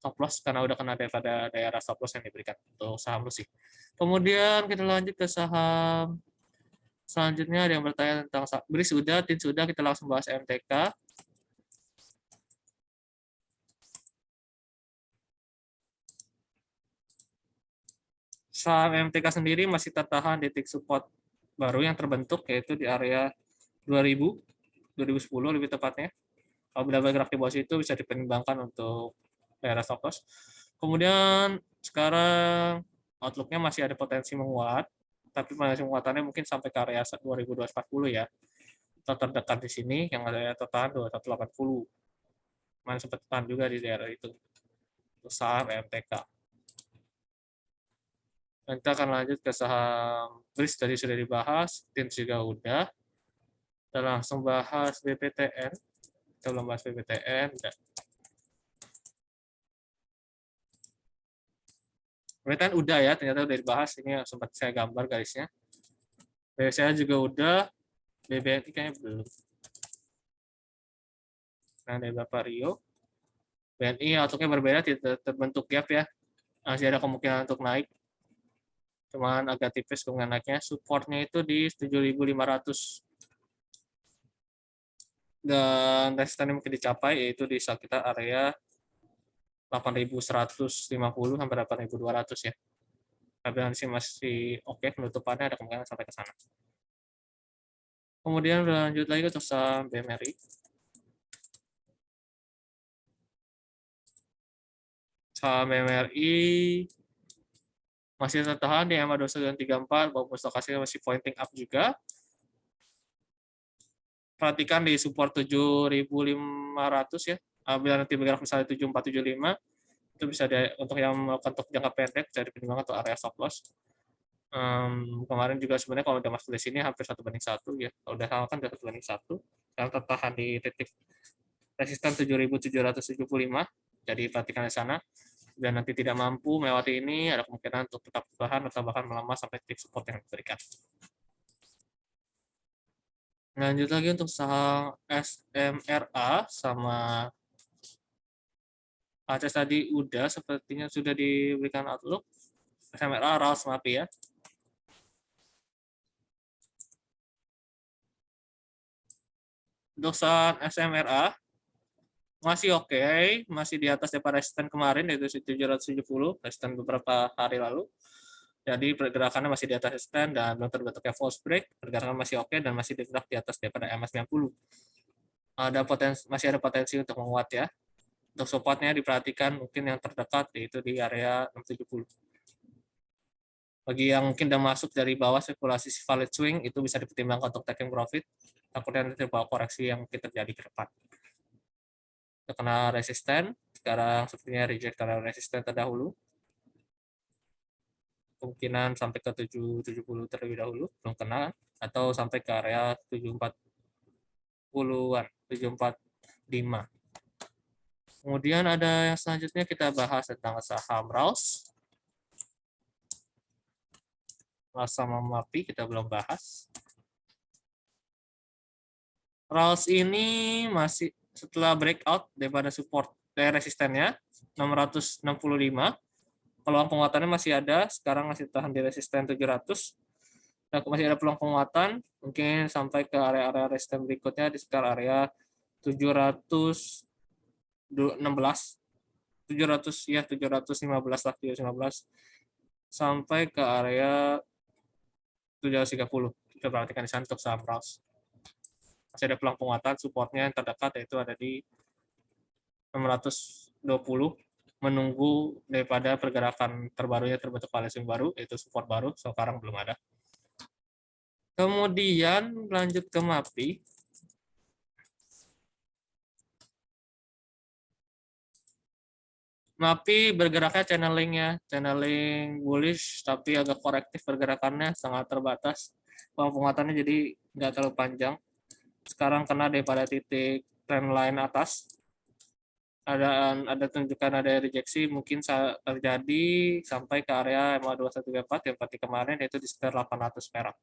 stop loss karena udah kena daripada daerah stop loss yang diberikan untuk saham Lucy. Kemudian kita lanjut ke saham selanjutnya. Ada yang bertanya tentang BRI sudah, TIN sudah, kita langsung bahas MTK. Saham MTK sendiri masih tertahan di titik support baru yang terbentuk yaitu di area 2000, 2010 lebih tepatnya. Kalau sudah bergerak di bawah itu bisa dipertimbangkan untuk daerah stop loss. Kemudian sekarang outlook-nya masih ada potensi menguat, tapi potensi penguatannya mungkin sampai ke area 2240 ya. terdekat di sini yang ada tertahan 2180. Kemarin sempat tertahan juga di daerah itu. Saham MTK. Dan kita akan lanjut ke saham BRIS, tadi sudah dibahas, TIMS juga udah. Kita langsung bahas BPTN. Kita belum bahas BPTN. BPTN udah ya, ternyata udah dibahas. Ini sempat saya gambar garisnya. BCA juga udah, BBNI kayaknya belum. Nah, dari Bapak Rio. BNI outlook-nya berbeda, tidak terbentuk gap ya. Masih ada kemungkinan untuk naik. Cuman agak tipis kemungkinan naiknya. Supportnya itu di 7.500. Dan resistennya mungkin dicapai, yaitu di sekitar area 8.150 sampai 8.200 ya. Tapi nanti masih oke, penutupannya ada kemungkinan sampai ke sana. Kemudian lanjut lagi ke saham BMRI. Saham BMRI masih tertahan di EMA 2134, walaupun stokastiknya masih pointing up juga. Perhatikan di support 7.500 ya. Bila nanti bergerak misalnya 7.475, itu bisa untuk yang melakukan untuk jangka pendek bisa dipertimbangkan untuk area stop loss. Kemarin juga sebenarnya kalau udah masuk di sini hampir 1:1 ya. Kalau udah sama kan udah 1:1. Yang tertahan di titik resisten 7.775. Jadi perhatikan di sana. Dan nanti tidak mampu melewati ini, ada kemungkinan untuk tetap bertahan atau bahkan melemah sampai titik support yang diberikan. Lanjut lagi untuk saham SMRA sama ACS tadi udah, sepertinya sudah diberikan outlook. SMRA, RALS, MAPI ya. Untuk saham SMRA masih oke, masih di atas daripada resisten kemarin yaitu 770, resisten beberapa hari lalu. Jadi pergerakannya masih di atas resisten dan belum terbentuknya false break, pergerakan masih oke dan masih bergerak di atas daripada MA90. Masih ada potensi untuk menguat ya. Untuk supportnya diperhatikan mungkin yang terdekat yaitu di area 670. Bagi yang mungkin udah masuk dari bawah spekulasi valid swing itu bisa dipertimbangkan untuk taking profit. Takutnya nanti terbawa koreksi yang mungkin terjadi ke depan. Terkena resisten, sekarang sepertinya reject karena resisten terdahulu. Kemungkinan sampai ke 770 terlebih dahulu, belum kena, atau sampai ke area 740-an, 745. Kemudian ada yang selanjutnya kita bahas tentang saham RALS. RALS sama MAPI kita belum bahas. RALS ini masih setelah breakout daripada support dari resistennya 665. Peluang penguatannya masih ada, sekarang masih tahan di resisten 700. Dan masih ada peluang penguatan, mungkin sampai ke area-area resisten berikutnya di sekitar area 716, 700 ya 715 lah, 715 sampai ke area 730. Kita perhatikan di sana untuk saham RALS. Masih ada peluang penguatan, supportnya yang terdekat yaitu ada di 620, menunggu daripada pergerakan terbarunya terbentuk value baru, yaitu support baru, sekarang belum ada. Kemudian lanjut ke MAPI. MAPI bergeraknya channeling bullish, tapi agak korektif pergerakannya, sangat terbatas. Penguatannya jadi nggak terlalu panjang. Sekarang kena daripada titik trendline atas. Ada tunjukkan ada rejeksi mungkin terjadi sampai ke area MA2134 yang seperti kemarin, yaitu di sekitar 800 perak.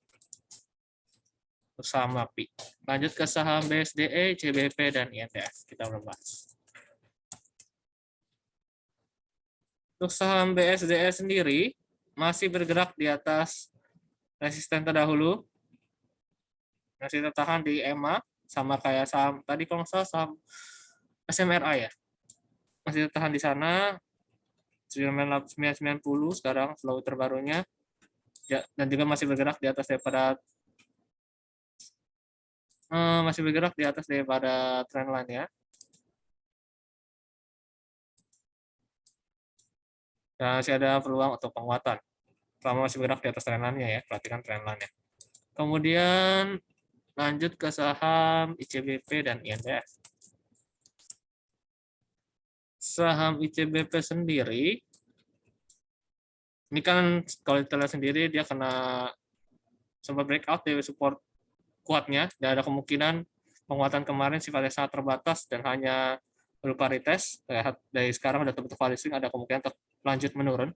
Saham MAPI. Lanjut ke saham BSDE, CBP, dan INDF. Kita belum bahas. Untuk saham BSDE sendiri masih bergerak di atas resisten terdahulu. Masih tertahan di EMA, sama kayak saham tadi kalau nggak salah saham SMRA ya. Masih tertahan di sana 990 sekarang flow terbarunya. Ya, dan juga masih bergerak di atas daripada trendline ya. Dan masih ada peluang untuk penguatan. Selama masih bergerak di atas trendline-nya ya, perhatikan trendline-nya. Kemudian Lanjut ke saham ICBP dan INDF. Saham ICBP sendiri, ini kan kalau kita lihat sendiri dia kena sempat breakout dari support kuatnya, dan ada kemungkinan penguatan kemarin sifatnya sangat terbatas dan hanya berupa retest. Dari sekarang udah terbentuk value swing, ada kemungkinan lanjut menurun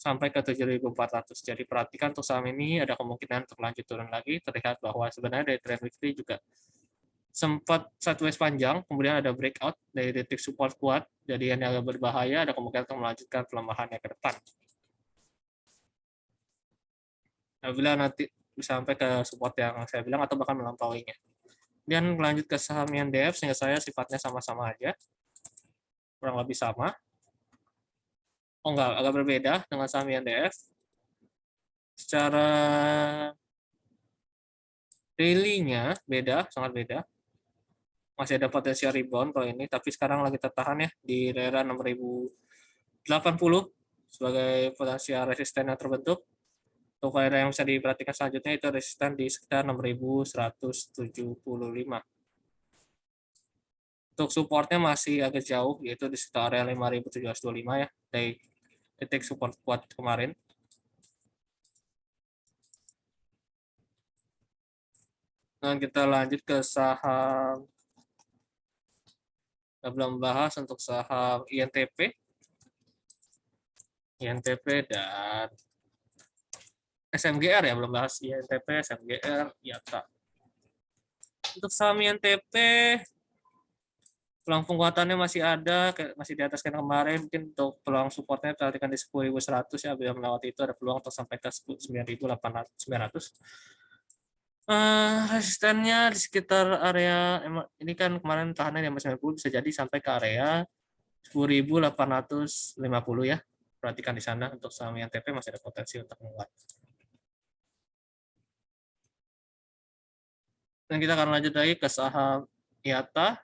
sampai ke 7.400. Jadi perhatikan untuk saham ini ada kemungkinan untuk lanjut turun lagi. Terlihat bahwa sebenarnya dari trend weekly juga sempat sideways panjang, kemudian ada breakout dari titik support kuat, jadi yang agak berbahaya, ada kemungkinan untuk melanjutkan pelemahannya ke depan. Apabila nanti bisa sampai ke support yang saya bilang atau bahkan melampauinya. Dan lanjut ke saham INDF, sehingga saya sifatnya sama-sama aja, kurang lebih sama. Oh enggak, agak berbeda dengan saham INDF. Secara daily-nya beda, sangat beda. Masih ada potensial rebound kalau ini, tapi sekarang lagi tertahan ya di daerah 6.080 sebagai potensial resisten yang terbentuk. Untuk daerah yang bisa diperhatikan selanjutnya itu resisten di sekitar 6.175. Untuk supportnya masih agak jauh, yaitu di sekitar area 5.725 ya, dari titik support kuat kemarin. Dan kita lanjut ke saham, kita belum bahas untuk saham INTP dan SMGR ya, belum bahas INTP, SMGR, IATA. Untuk saham INTP, peluang penguatannya masih ada, masih di atas kemarin. Mungkin untuk peluang supportnya perhatikan di 10.100 ya, bila melewati itu ada peluang untuk sampai ke 9.900. Resistennya di sekitar area, ini kan kemarin tahannya di 90, bisa jadi sampai ke area 10.850 ya. Perhatikan di sana untuk saham INTP masih ada potensi untuk menguat. Dan kita akan lanjut lagi ke saham IATA.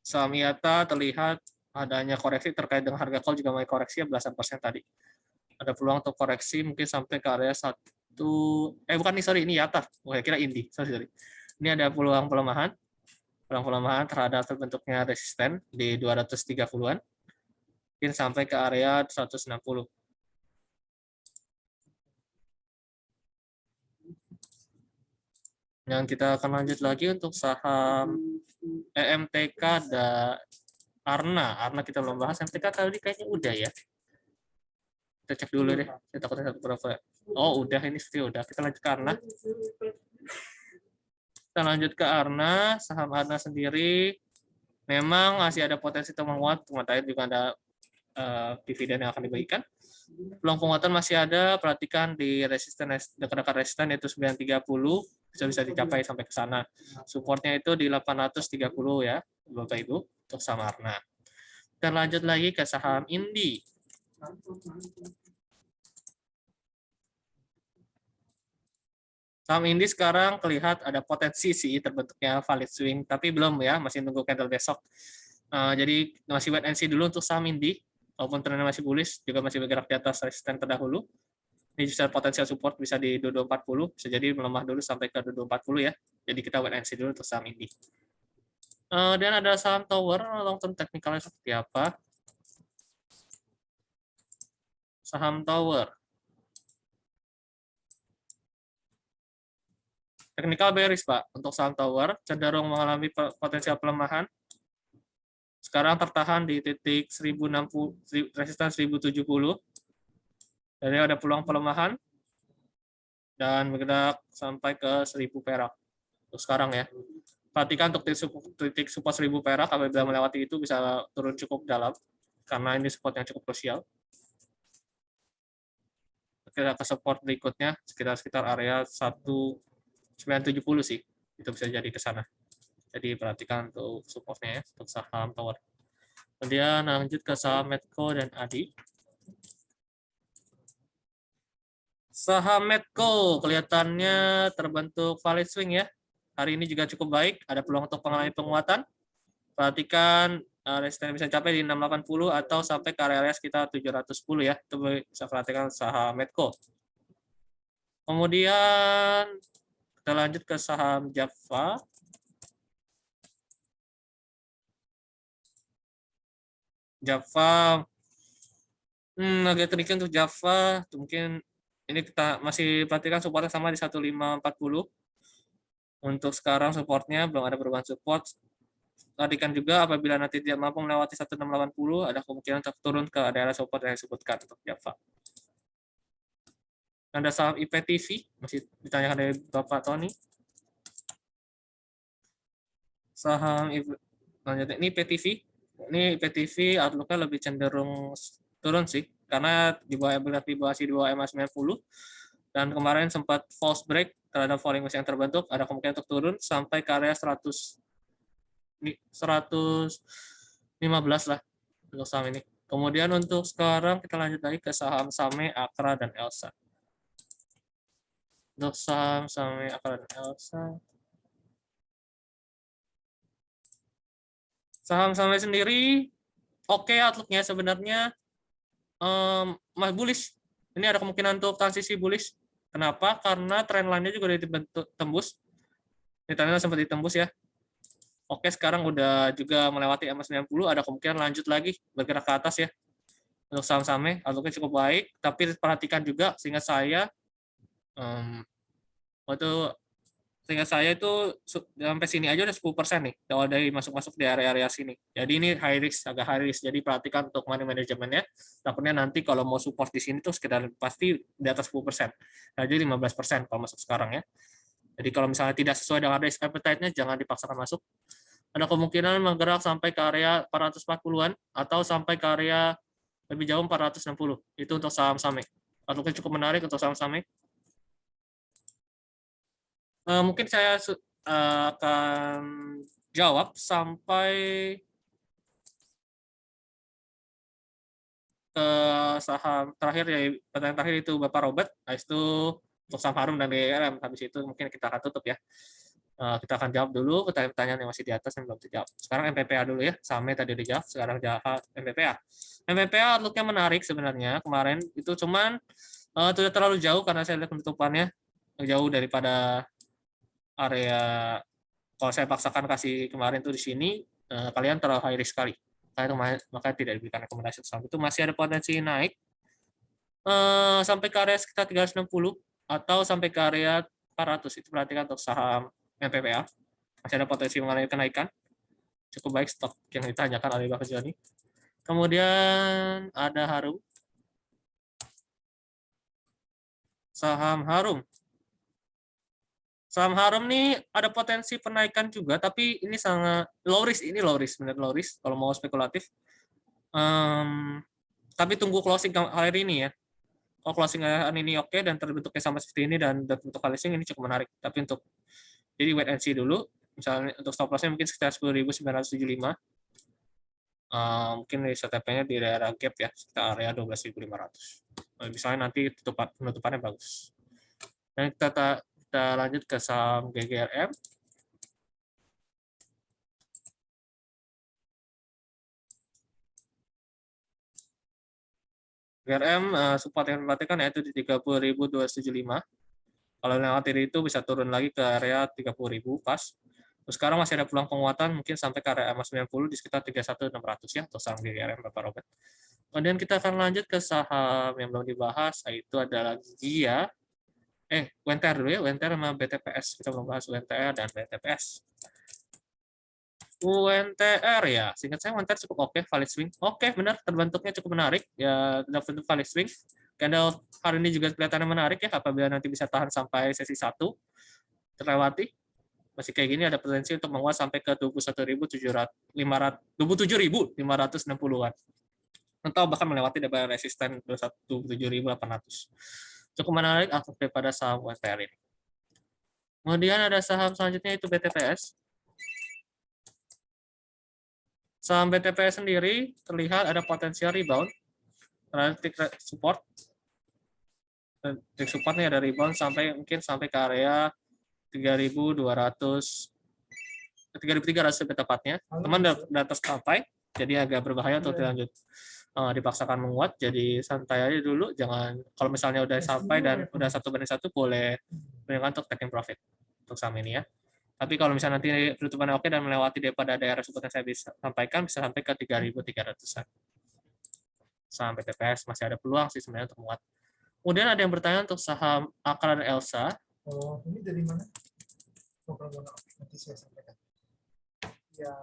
Saham IATA terlihat adanya koreksi terkait dengan harga call juga mulai koreksi ya, belasan persen tadi. Ada peluang untuk koreksi mungkin sampai ke area ini IATA. Saya kira Indi. Sorry. Ini ada peluang pelemahan terhadap terbentuknya resisten di 230-an. Mungkin sampai ke area 160. Dan kita akan lanjut lagi untuk saham EMTK dan Arna kita belum bahas. EMTK tadi kayaknya udah ya. Kita cek dulu deh. Kita takutnya satu berapa. Oh udah, ini udah. Kita lanjut ke Arna. Saham Arna sendiri memang masih ada potensi untuk menguat. Kemarin juga ada dividen yang akan diberikan. Peluang penguatan masih ada. Perhatikan di resisten dekat-dekat resisten yaitu 930 bisa dicapai sampai ke sana. Supportnya itu di 830 ya, Bapak Ibu, untuk saham Arna. Dan lanjut lagi ke saham Indi. Saham Indi sekarang kelihatan ada potensi sih terbentuknya valid swing, tapi belum ya, masih nunggu candle besok. Jadi masih wait and see dulu untuk saham Indi. Walaupun trennya masih bullish, juga masih bergerak di atas resisten terdahulu. Ini bisa potensial support bisa di 2240, bisa jadi melemah dulu sampai ke 2240 ya. Jadi kita wait and see dulu untuk saham Indi. Dan ada saham Tower, long term technicalnya seperti apa? Saham Tower. Technical bearish, Pak. Untuk saham Tower, cenderung mengalami potensial pelemahan. Sekarang tertahan di titik 1060, resisten 1070. Jadi ada peluang pelemahan dan bergerak sampai ke 1000 perak. Untuk sekarang ya. Perhatikan untuk titik support 1000 perak, apabila melewati itu bisa turun cukup dalam karena ini support yang cukup krusial. Kita ke support berikutnya sekitar area 1970 sih. Itu bisa jadi ke sana. Jadi perhatikan untuk supportnya ya, untuk saham Tower. Kemudian lanjut ke saham Medco dan Adi. Saham Medco kelihatannya terbentuk valid swing ya. Hari ini juga cukup baik, ada peluang untuk mengalami penguatan. Perhatikan resisten bisa capai di 680 atau sampai ke area sekitar 710 ya. Itu bisa perhatikan saham Medco. Kemudian kita lanjut ke saham Java. Java agak tricky untuk Java. Mungkin ini kita masih perhatikan supportnya sama di 1540. Untuk sekarang supportnya belum ada perubahan support. Perhatikan juga apabila nanti tidak mampu melewati 1680, ada kemungkinan untuk turun ke daerah support yang disebutkan untuk Java. Ada saham IPTV, masih ditanyakan dari Bapak Tony. Saham lanjutnya ini IPTV. Ini IPTV outlook-nya lebih cenderung turun sih, karena di bawah evaluasi di bawah EMA 90, dan kemarin sempat false break terhadap falling wedge yang terbentuk, ada kemungkinan untuk turun sampai ke area 115 lah untuk saham ini. Kemudian untuk sekarang kita lanjut lagi ke saham Same, Akra, dan Elsa. Untuk saham Same, Akra, dan Elsa, saham Same sendiri oke outlook-nya sebenarnya masih bullish. Ini ada kemungkinan untuk transisi bullish. Kenapa? Karena trend line-nya juga udah ditembus. Ini trendnya sempat ditembus ya. Oke, sekarang udah juga melewati EMA 90, ada kemungkinan lanjut lagi bergerak ke atas ya. Untuk saham Same, outlook-nya cukup baik, tapi perhatikan juga sehingga saya itu sampai sini aja udah 10% nih, kalau dari masuk-masuk di area-area sini. Jadi ini high risk, agak high risk. Jadi perhatikan untuk money manajemennya. Takutnya nanti kalau mau support di sini tuh sekitar pasti di atas 10%. Nah, jadi 15% kalau masuk sekarang ya. Jadi kalau misalnya tidak sesuai dengan risk appetite-nya, jangan dipaksakan masuk. Ada kemungkinan menggerak sampai ke area 440-an atau sampai ke area lebih jauh 460. Itu untuk saham Same. Outlook-nya cukup menarik untuk saham Same. Mungkin saya akan jawab sampai ke saham terakhir, ya pertanyaan terakhir itu Bapak Robert. Nah, itu untuk saham Harum dan DRM. Habis itu mungkin kita akan tutup ya. Kita akan jawab dulu pertanyaan-pertanyaan yang masih di atas yang belum dijawab. Sekarang MPPA dulu ya. Saham tadi dijawab, sekarang jawab MPPA. MPPA outlook-nya menarik sebenarnya. Kemarin itu cuman tidak terlalu jauh karena saya lihat penutupannya jauh daripada area. Kalau saya paksakan kasih kemarin tuh di sini, kalian terlalu high risk sekali. Maka tidak diberikan rekomendasi saham itu. Masih ada potensi naik sampai ke area sekitar 360 atau sampai ke area 400. Itu perhatikan untuk saham MPPA. Masih ada potensi mengalami kenaikan. Cukup baik stok yang ditanyakan oleh Bapak Joni. Kemudian ada Harum. Saham Harum. Saham Harum nih ada potensi penaikan juga, tapi ini sangat low risk. Ini low risk, benar low risk kalau mau spekulatif. Tapi tunggu closing hari ini ya. Kalau closing hari ini oke dan terbentuknya sama seperti ini dan bentuk closing ini cukup menarik. Tapi untuk jadi wait and see dulu. Misalnya untuk stop loss-nya mungkin sekitar 10.975. Mungkin STP-nya di daerah gap ya, sekitar area 12.500. Misalnya nanti penutupannya bagus. Dan kita lanjut ke saham GGRM. GGRM support yang diperhatikan yaitu di 30.275. Kalau lewat itu bisa turun lagi ke area 30.000 pas. Terus sekarang masih ada peluang penguatan mungkin sampai ke area 90 di sekitar 31.600 ya untuk saham GGRM Bapak Robert. Kemudian kita akan lanjut ke saham yang belum dibahas, yaitu adalah GIA. UNTR dulu ya, UNTR sama BTPS. Kita belum bahas UNTR dan BTPS. UNTR ya, singkat saya UNTR cukup oke, valid swing. Oke, benar, terbentuknya cukup menarik. Ya, terbentuk valid swing. Candle hari ini juga kelihatannya menarik ya, apabila nanti bisa tahan sampai sesi 1 terlewati. Masih kayak gini ada potensi untuk menguat sampai ke 27.560-an. Atau bahkan melewati dari resisten 27.800. Cukup menarik aktif daripada saham UNTR ini. Kemudian ada saham selanjutnya itu BTPS. Saham BTPS sendiri terlihat ada potensial rebound terhadap tick support. Tick supportnya ada rebound sampai mungkin sampai ke area 3.300 lebih tepatnya. Teman udah tercapai. jadi agak berbahaya untuk dilanjut dipaksakan menguat. Jadi santai aja dulu, jangan kalau misalnya udah sampai dan udah 1/1 boleh berikan untuk taking profit untuk saham ini ya. Tapi kalau misalnya nanti penutupannya oke dan melewati daripada daerah support yang saya bisa sampaikan, bisa sampai ke 3.300-an. Saham PTPS masih ada peluang sih sebenarnya untuk menguat. Kemudian ada yang bertanya untuk saham Akra dan Elsa. Oh, ini dari mana? Nanti saya sampaikan. Ya,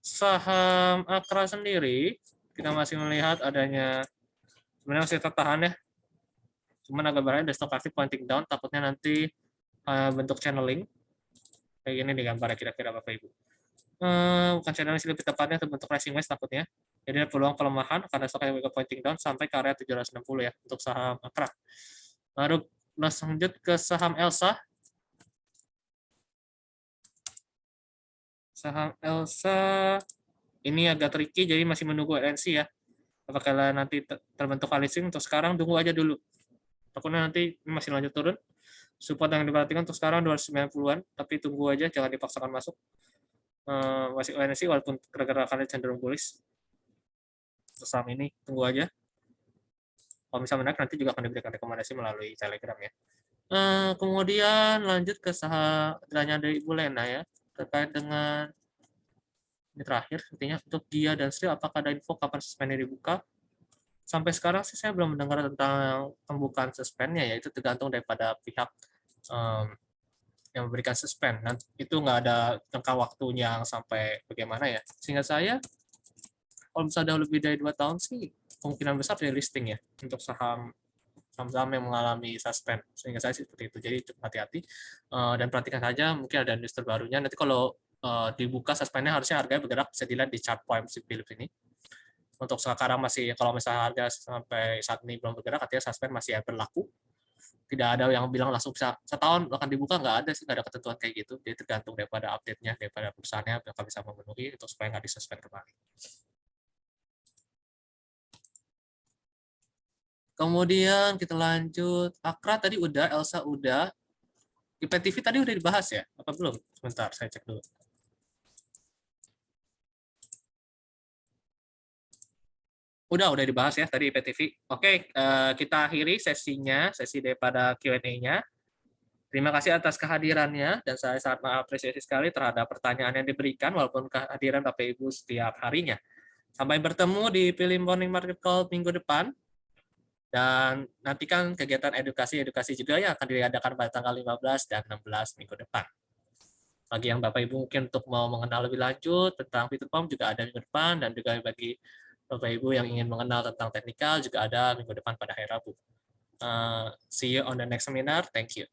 Saham Akra sendiri, kita masih melihat adanya, sebenarnya masih tertahan ya. Cuman agak berbahaya, ada stokastik pointing down, takutnya nanti bentuk channeling. Kayak gini di gambarnya kira-kira Bapak Ibu. Bukan channeling sih, lebih tepatnya bentuk rising wedge takutnya. Jadi ada peluang pelemahan karena stokastik pointing down sampai ke area 760 ya untuk saham Akra. Lalu lanjut ke saham Elsa. Saham Elsa ini agak tricky, jadi masih menunggu RNC ya. Apakah nanti terbentuk listing untuk sekarang, tunggu aja dulu. Takutnya nanti masih lanjut turun. Support yang diperhatikan untuk sekarang 290-an, tapi tunggu aja, jangan dipaksakan masuk. Masih RNC walaupun pergerakannya cenderung bullish. Untuk saham ini, tunggu aja. Kalau misalnya menarik, nanti juga akan diberikan rekomendasi melalui Telegram ya. Kemudian lanjut ke saham tanya dari Ibu Lena ya, terkait dengan ini terakhir, artinya untuk Gia dan Sri, apakah ada info kapan suspendnya dibuka? Sampai sekarang sih saya belum mendengar tentang pembukaan suspendnya, ya itu tergantung daripada pihak yang memberikan suspend. Nanti itu nggak ada jangka waktunya yang sampai bagaimana ya. Sehingga saya, kalau misalnya udah lebih dari 2 tahun sih, kemungkinan besar delisting ya untuk saham-saham yang mengalami suspend. Sehingga saya sih seperti itu. Jadi cukup hati-hati dan perhatikan saja, mungkin ada news terbarunya. Nanti kalau dibuka suspendnya, harusnya harganya bergerak, bisa dilihat di chart point Philips ini. Untuk sekarang masih, kalau misalnya harga sampai saat ini belum bergerak, artinya suspend masih berlaku. Tidak ada yang bilang langsung bisa setahun akan dibuka, nggak ada sih, nggak ada ketentuan kayak gitu. Jadi tergantung daripada update-nya, daripada perusahaannya apakah bisa memenuhi untuk supaya nggak disuspend kembali. Kemudian kita lanjut, Akra tadi udah, Elsa udah, IPTV tadi udah dibahas ya? Apa belum? Sebentar, saya cek dulu. Udah dibahas ya tadi IPTV. Oke, kita akhiri sesinya, sesi daripada Q&A-nya. Terima kasih atas kehadirannya, dan saya sangat mengapresiasi sekali terhadap pertanyaan yang diberikan, walaupun kehadiran Bapak Ibu setiap harinya. Sampai bertemu di Philips Morning Market Call minggu depan, dan nantikan kegiatan edukasi juga yang akan diadakan pada tanggal 15 dan 16 minggu depan. Bagi yang Bapak Ibu mungkin untuk mau mengenal lebih lanjut tentang fitur pump juga ada minggu depan, dan juga bagi Bapak Ibu yang ingin mengenal tentang teknikal juga ada minggu depan pada hari Rabu. See you on the next seminar. Thank you.